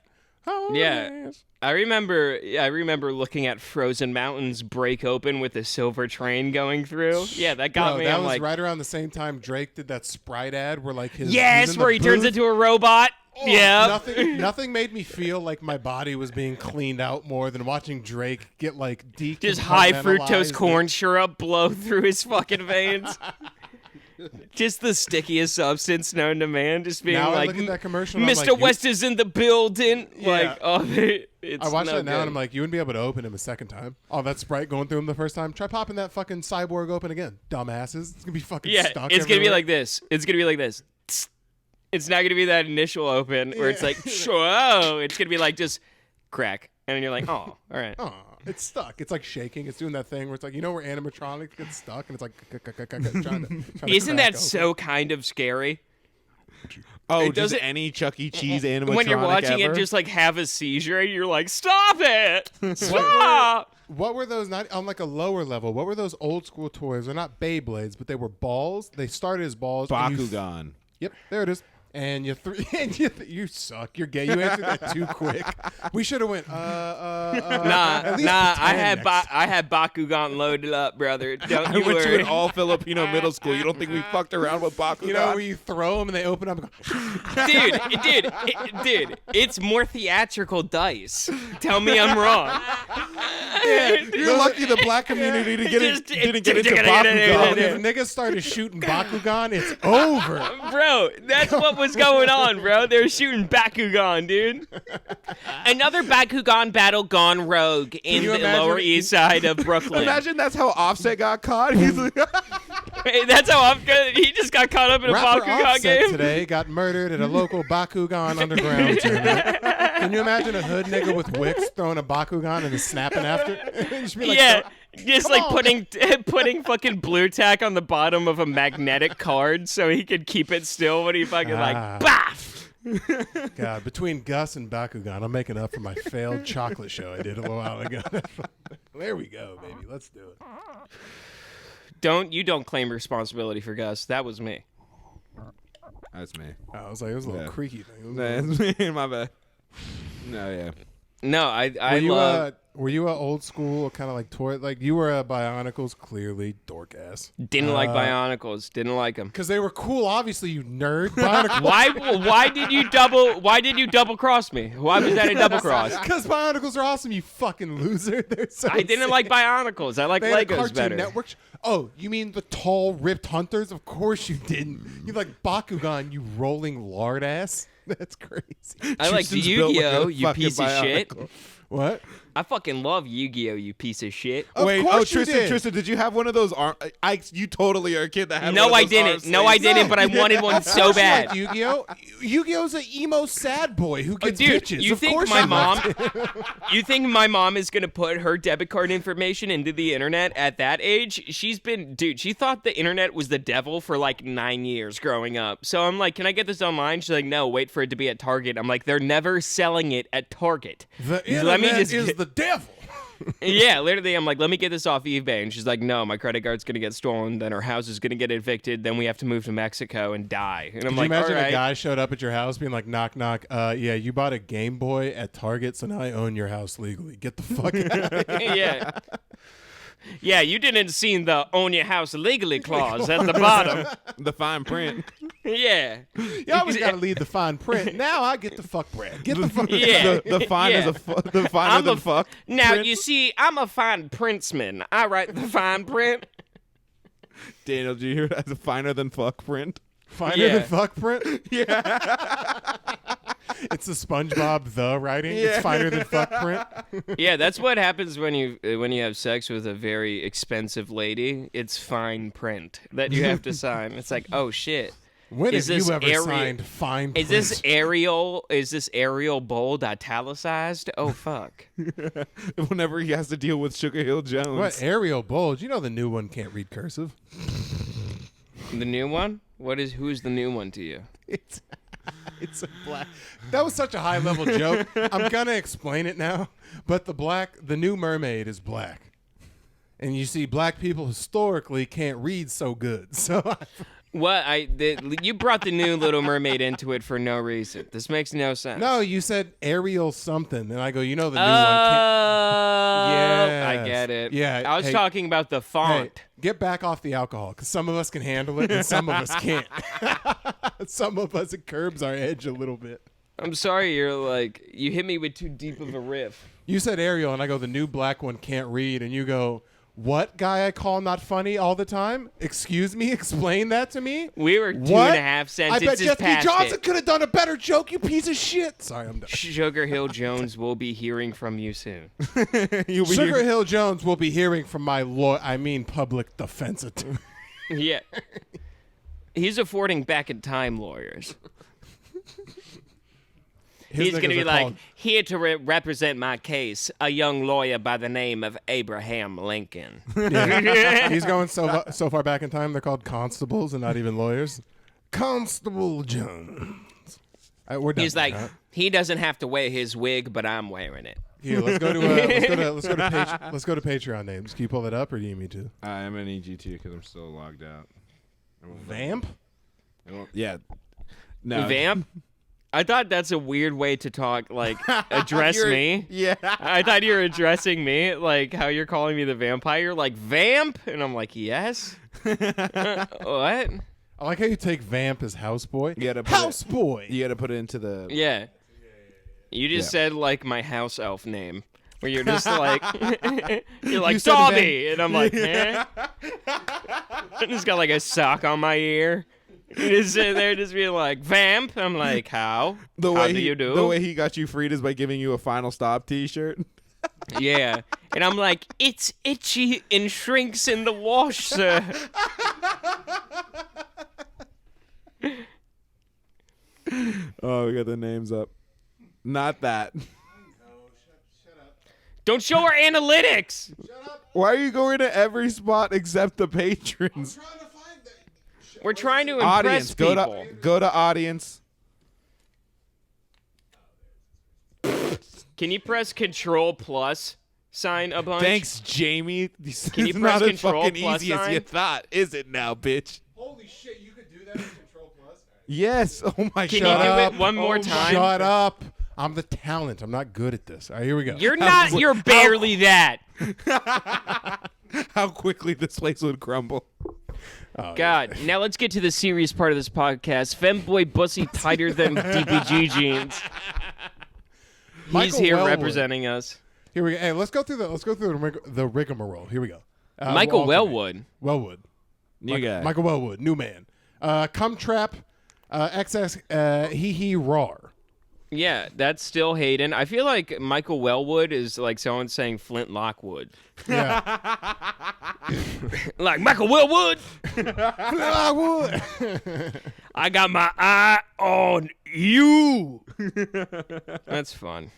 Speaker 2: Yeah. I remember looking at frozen mountains break open with a silver train going through. Yeah, that got me.
Speaker 1: That
Speaker 2: I'm
Speaker 1: was
Speaker 2: like,
Speaker 1: right around the same time Drake did that Sprite ad where like his
Speaker 2: yes,
Speaker 1: he's in
Speaker 2: where
Speaker 1: the
Speaker 2: he turns
Speaker 1: booth.
Speaker 2: into a robot.
Speaker 1: Oh,
Speaker 2: Yeah.
Speaker 1: Nothing made me feel like my body was being cleaned out more than watching Drake get like
Speaker 2: Just high fructose
Speaker 1: decompartmentalized.
Speaker 2: corn syrup blow through his fucking veins. Just the stickiest substance known to man. Just being
Speaker 1: Now I
Speaker 2: like,
Speaker 1: look at that commercial and I'm
Speaker 2: Mr.
Speaker 1: like,
Speaker 2: West is in the building.
Speaker 1: Yeah.
Speaker 2: Like, oh, it's
Speaker 1: I watch
Speaker 2: no
Speaker 1: that now
Speaker 2: good.
Speaker 1: and I'm like, you wouldn't be able to open him a second time. Oh, that Sprite going through him the first time. Try popping that fucking cyborg open again. Dumbasses. It's gonna be fucking
Speaker 2: yeah,
Speaker 1: stuck.
Speaker 2: it's gonna be
Speaker 1: everywhere.
Speaker 2: like this. It's gonna be like this. It's not gonna be that initial open where it's like, whoa. It's gonna be like just crack, and then you're like, oh, all right.
Speaker 1: Oh, it's stuck. It's like shaking. It's doing that thing where it's like, you know where animatronics get stuck and it's like trying to
Speaker 2: Isn't
Speaker 1: crack
Speaker 2: that
Speaker 1: open.
Speaker 2: so kind of scary?
Speaker 3: Oh,
Speaker 2: It
Speaker 3: just
Speaker 2: doesn't-
Speaker 3: any Chuck E. Cheese animatronic
Speaker 2: When you're watching
Speaker 3: ever?
Speaker 2: it just like have a seizure, you're like, stop it! Stop!
Speaker 1: What were those? Not on like a lower level. What were those old school toys? They're not Beyblades, but they were balls. They started as balls. and you
Speaker 3: Bakugan.
Speaker 1: Yep, there it is. And you suck. You're gay. You answered that too quick. We should have went. At least
Speaker 2: I
Speaker 1: pretend
Speaker 2: had
Speaker 1: next.
Speaker 2: Bakugan loaded up, brother. Don't
Speaker 3: I
Speaker 2: you
Speaker 3: went to
Speaker 2: worry.
Speaker 3: an all Filipino middle school. You don't think we fucked around with Bakugan?
Speaker 1: You know where you throw them and they open up. And go,
Speaker 2: Dude, it's more theatrical dice. Tell me I'm wrong.
Speaker 3: You're lucky the black community didn't get into
Speaker 1: Bro,
Speaker 3: Bakugan.
Speaker 1: if niggas started shooting Bakugan, it's over.
Speaker 2: Bro, that's what was going on, bro. They were shooting Bakugan, dude. Another Bakugan battle gone rogue in
Speaker 1: you
Speaker 2: the
Speaker 1: imagine
Speaker 2: Lower
Speaker 1: it-
Speaker 2: East Side of Brooklyn.
Speaker 3: Imagine that's how Offset got caught. He's like,
Speaker 2: Hey, that's how I'm gonna. He just got caught up in a
Speaker 1: Rapper
Speaker 2: Bakugan
Speaker 1: Offset
Speaker 2: game.
Speaker 1: today got murdered at a local Bakugan underground tournament. Can you imagine a hood nigga with wicks throwing a Bakugan and then snapping after? Just be like,
Speaker 2: Yeah, just like
Speaker 1: on.
Speaker 2: putting fucking blue tack on the bottom of a magnetic card so he could keep it still when he fucking like baff.
Speaker 1: God, between Gus and Bakugan, I'm making up for my failed chocolate show I did a little while ago. There we go, baby. Let's do it.
Speaker 2: Don't claim responsibility for Gus. That was me.
Speaker 3: that's me.
Speaker 1: I was like, it was a little
Speaker 3: Yeah.
Speaker 1: creaky thing. It was
Speaker 3: That's me. My bad. No, yeah.
Speaker 2: No, I
Speaker 1: were you
Speaker 2: love.
Speaker 1: were you a old school kind of like toy? Like you were a Bionicles, clearly dork ass.
Speaker 2: Didn't like Bionicles. Didn't like them.
Speaker 1: Because they were cool, obviously, you nerd. Bionicles.
Speaker 2: Why did you double cross me? Why was that a double cross?
Speaker 1: Because Bionicles are awesome, you fucking loser. They're so
Speaker 2: I didn't like Bionicles. I like
Speaker 1: They had a
Speaker 2: Legos
Speaker 1: Cartoon
Speaker 2: better.
Speaker 1: Network. Oh, you mean the tall, ripped hunters? Of course you didn't. You like Bakugan, you rolling lard ass. That's crazy.
Speaker 2: I like
Speaker 3: Justin's built like
Speaker 2: Yu-Gi-Oh,
Speaker 3: a
Speaker 2: you
Speaker 3: fucking
Speaker 2: piece of shit.
Speaker 3: Bionicle.
Speaker 1: What?
Speaker 2: I fucking love Yu-Gi-Oh, you piece of shit.
Speaker 1: Of
Speaker 3: Wait,
Speaker 1: course you
Speaker 3: Tristan,
Speaker 1: did.
Speaker 3: Tristan, did you have one of those arm? You totally are a kid that had.
Speaker 2: No,
Speaker 3: one of
Speaker 2: I
Speaker 3: those
Speaker 2: didn't.
Speaker 3: arm
Speaker 2: No, I
Speaker 3: sleeves.
Speaker 2: didn't, but I wanted one
Speaker 1: Of
Speaker 2: so
Speaker 1: course you
Speaker 2: bad.
Speaker 1: like Yu-Gi-Oh. Yu-Gi-Oh's an emo sad boy who gets
Speaker 2: Dude,
Speaker 1: bitches.
Speaker 2: you
Speaker 1: Of
Speaker 2: think
Speaker 1: course
Speaker 2: my
Speaker 1: you
Speaker 2: mom
Speaker 1: liked it.
Speaker 2: you think my mom is gonna put her debit card information into the internet at that age? She thought the internet was the devil for like 9 years growing up. So I'm like, can I get this online? She's like, no, wait for it to be at Target. I'm like, they're never selling it at Target.
Speaker 1: The
Speaker 2: Let me
Speaker 1: internet
Speaker 2: just
Speaker 1: is
Speaker 2: get-
Speaker 1: the devil.
Speaker 2: Yeah, literally, I'm like, let me get this off eBay. And she's like, no, my credit card's going to get stolen. Then our house is going to get evicted. Then we have to move to Mexico and die. And I'm
Speaker 1: Could
Speaker 2: like,
Speaker 1: you imagine
Speaker 2: all right.
Speaker 1: a guy showed up at your house being like, knock, knock. Yeah, you bought a Game Boy at Target, so now I own your house legally. Get the fuck out of here.
Speaker 2: Yeah. Yeah, you didn't see the own your house legally clause at the bottom.
Speaker 3: The fine print.
Speaker 2: Yeah.
Speaker 1: You always got to lead the fine print. Now I get the fuck bread. Get the fuck
Speaker 2: Yeah.
Speaker 3: The fine
Speaker 2: Yeah.
Speaker 3: is the finer
Speaker 2: I'm
Speaker 3: than
Speaker 2: a-
Speaker 3: fuck.
Speaker 2: Now,
Speaker 3: print.
Speaker 2: you see, I'm a fine princeman. I write the fine print.
Speaker 3: Daniel, do you hear that? The finer than fuck print.
Speaker 1: Finer
Speaker 2: Yeah.
Speaker 1: than fuck print? Yeah. It's the SpongeBob the writing.
Speaker 3: Yeah.
Speaker 1: It's finer than fuck print.
Speaker 2: Yeah, that's what happens when you have sex with a very expensive lady. It's fine print that you have to sign. It's like, oh shit.
Speaker 1: When
Speaker 2: Is
Speaker 1: have you
Speaker 2: this
Speaker 1: ever
Speaker 2: Arial-
Speaker 1: signed fine print?
Speaker 2: Is this Arial bold italicized? Oh fuck.
Speaker 3: Whenever he has to deal with Sugar Hill Jones.
Speaker 1: What, Arial Bulge? You know the new one can't read cursive.
Speaker 2: The new one? Who's the new one to you?
Speaker 1: It's a black. That was such a high level joke. I'm gonna explain it now. But the new mermaid is black, and you see, black people historically can't read so good. So
Speaker 2: What? You brought the new Little Mermaid into it for no reason. This makes no sense.
Speaker 1: No, you said Ariel something, and I go, you know the new one.
Speaker 2: Yeah, I
Speaker 1: Yes.
Speaker 2: get it.
Speaker 1: Yeah,
Speaker 2: I was
Speaker 1: hey,
Speaker 2: talking about the font.
Speaker 1: Hey, get back off the alcohol, because some of us can handle it, and some of us can't. Some of us, it curbs our edge a little bit.
Speaker 2: I'm sorry, you hit me with too deep of a riff.
Speaker 1: You said Ariel, and I go, the new black one can't read, and you go, what guy I call not funny all the time? Excuse me? Explain that to me?
Speaker 2: We were 2.5
Speaker 1: I
Speaker 2: sentences
Speaker 1: bet Jesse
Speaker 2: past
Speaker 1: Johnson
Speaker 2: it.
Speaker 1: could have done a better joke, you piece of shit. Sorry, I'm done.
Speaker 2: Sugar Hill Jones will be hearing from you soon.
Speaker 1: Sugar Hill Jones will be hearing from my public defense attorney.
Speaker 2: Yeah. He's affording back in time lawyers. He's going to be like, here to represent my case, a young lawyer by the name of Abraham Lincoln.
Speaker 1: Yeah. He's going so far back in time, they're called constables and not even lawyers. Constable Jones. We're done.
Speaker 2: He's like, he doesn't have to wear his wig, but I'm wearing it.
Speaker 1: Here, let's go to Patreon names. Can you pull that up, or do you need me to?
Speaker 3: I'm gonna need you to because I'm still logged out.
Speaker 1: Vamp?
Speaker 3: Yeah. No.
Speaker 2: Vamp? I thought that's a weird way to talk, like, address me.
Speaker 3: Yeah.
Speaker 2: I thought you were addressing me, like how you're calling me the vampire, like, vamp? And I'm like, yes? What?
Speaker 1: I like how you take vamp as houseboy. Houseboy!
Speaker 3: You gotta put it into the...
Speaker 2: Yeah. You just said, like, my house elf name. Where you're just like, you're like, Dobby! And I'm like, eh? I just got, like, a sock on my ear. You just sit there just being like, vamp. I'm like, how? How do you do?
Speaker 3: The way he got you freed is by giving you a Final Stop t-shirt.
Speaker 2: Yeah. And I'm like, it's itchy and shrinks in the wash, sir.
Speaker 3: Oh, we got the names up. Not that.
Speaker 2: Don't show our analytics.
Speaker 3: Why are you going to every spot except the patrons?
Speaker 2: We're trying to impress
Speaker 3: Audience,
Speaker 2: people.
Speaker 3: go to audience.
Speaker 2: Can you press Control Plus sign a bunch?
Speaker 3: Thanks, Jamie. This
Speaker 2: Can you
Speaker 3: is
Speaker 2: press
Speaker 3: not as
Speaker 2: Control
Speaker 3: fucking
Speaker 2: Plus
Speaker 3: easy as
Speaker 2: sign?
Speaker 3: you thought, is it now, bitch?
Speaker 1: Holy shit, you could do that with Control Plus?
Speaker 3: Yes. Oh my
Speaker 2: Can
Speaker 3: god.
Speaker 2: you do it one more time?
Speaker 1: Shut up. I'm the talent. I'm not good at this. All right, here we go.
Speaker 2: You're not. You're barely that.
Speaker 3: How quickly this place would crumble.
Speaker 1: Oh,
Speaker 2: God. Now let's get to the serious part of this podcast. Femboy bussy tighter than DPG jeans. He's
Speaker 1: Michael
Speaker 2: here
Speaker 1: Wellwood.
Speaker 2: representing us.
Speaker 1: Here we go. Hey, let's go through the rigmarole. Here we go.
Speaker 2: Michael
Speaker 1: alternate.
Speaker 2: Wellwood.
Speaker 1: Wellwood.
Speaker 3: New guy.
Speaker 1: Michael Wellwood, new man. Cum Trap, XX, Hee Rar.
Speaker 2: Yeah, that's still Hayden. I feel like Michael Wellwood is like someone saying Flint Lockwood.
Speaker 1: Yeah.
Speaker 2: Like Michael Wellwood.
Speaker 1: Lockwood.
Speaker 2: I got my eye on you. That's fun.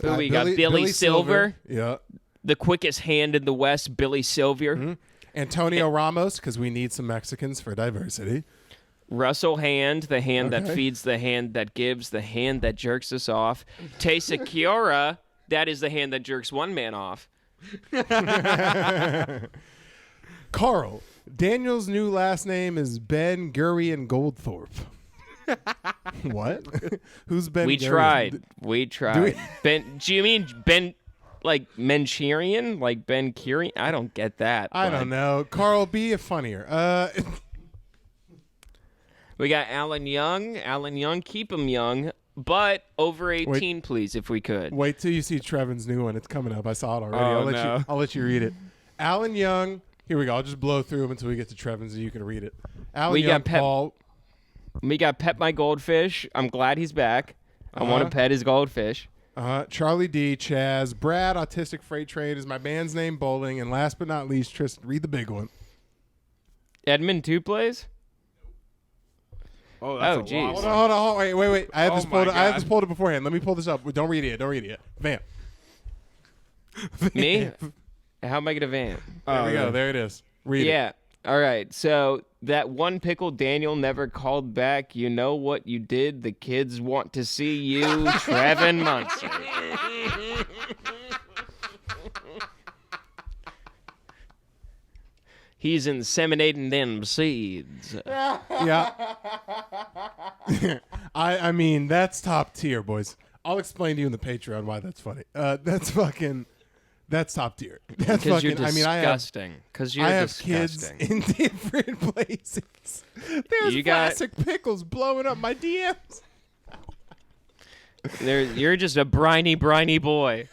Speaker 2: Who we got? Billy Silver.
Speaker 1: Yeah.
Speaker 2: The quickest hand in the West, Billy Silver.
Speaker 1: Mm-hmm. Antonio Ramos, because we need some Mexicans for diversity.
Speaker 2: Russell Hand, the hand that
Speaker 1: Okay.
Speaker 2: feeds, the hand that gives, the hand that jerks us off. Taysa Kiora, that is the hand that jerks one man off.
Speaker 1: Carl. Daniel's new last name is Ben Gurion Goldthorpe. What? Who's Ben
Speaker 2: We
Speaker 1: Gurion?
Speaker 2: tried. We tried. Ben, do you mean Ben, like Manchurian? Like Ben Curian? I don't get that.
Speaker 1: I
Speaker 2: bud.
Speaker 1: don't know. Carl, be a funnier.
Speaker 2: We got Alan Young. Alan Young, keep him young, but over 18, please, if we could.
Speaker 1: Wait till you see Trevin's new one. It's coming up. I saw it already.
Speaker 3: Oh,
Speaker 1: I'll let you read it. Alan Young. Here we go. I'll just blow through them until we get to Trevin's and you can read it. Alan
Speaker 2: We
Speaker 1: Young,
Speaker 2: got Pep-
Speaker 1: Paul.
Speaker 2: We got Pet My Goldfish. I'm glad he's back. I want to pet his goldfish.
Speaker 1: Charlie D, Chaz, Brad, Autistic Freight Train is my band's name, Bowling, and last but not least, Tristan. Read the big one.
Speaker 2: Edmund Two plays?
Speaker 3: Oh,
Speaker 2: Oh, jeez.
Speaker 1: Hold on. Wait. I have
Speaker 3: Oh
Speaker 1: this
Speaker 3: my
Speaker 1: pulled. I have
Speaker 3: God.
Speaker 1: this pulled up beforehand. Let me pull this up. Don't read it. Yet. Vamp.
Speaker 2: Me? How am I going to vamp?
Speaker 1: There we go. There it is. Read it.
Speaker 2: Yeah. All right. So that one pickle Daniel never called back. You know what you did? The kids want to see you, Trevin Munson. He's inseminating them seeds.
Speaker 1: Yeah. I mean, that's top tier, boys. I'll explain to you in the Patreon why that's funny. That's top tier. That's
Speaker 2: Because you're
Speaker 1: fucking.
Speaker 2: disgusting. Because
Speaker 1: I have
Speaker 2: disgusting.
Speaker 1: kids in different places. There's plastic pickles blowing up my DMs.
Speaker 2: You're just a briny boy.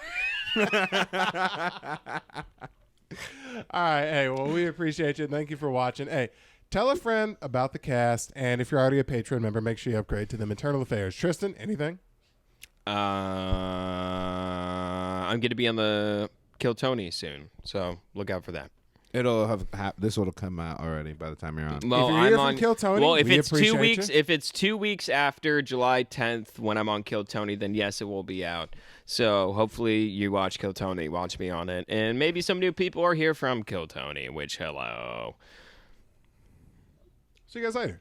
Speaker 1: All right, hey, well, we appreciate you. Thank you for watching. Hey, tell a friend about the cast, and if you're already a Patreon member, make sure you upgrade to them internal affairs. Tristan, anything?
Speaker 2: I'm going to be on the Kill Tony soon, so look out for that.
Speaker 3: It'll have this will come out already by the time you're on.
Speaker 2: Well,
Speaker 1: If you're
Speaker 2: I'm
Speaker 1: here
Speaker 2: on
Speaker 1: from Kill Tony,
Speaker 2: well, if
Speaker 1: we
Speaker 2: it's 2
Speaker 1: appreciate
Speaker 2: weeks,
Speaker 1: you.
Speaker 2: if it's 2 weeks after July 10th when I'm on Kill Tony, then yes, it will be out. So hopefully you watch Kill Tony, watch me on it, and maybe some new people are here from Kill Tony. Which hello.
Speaker 1: See you guys later.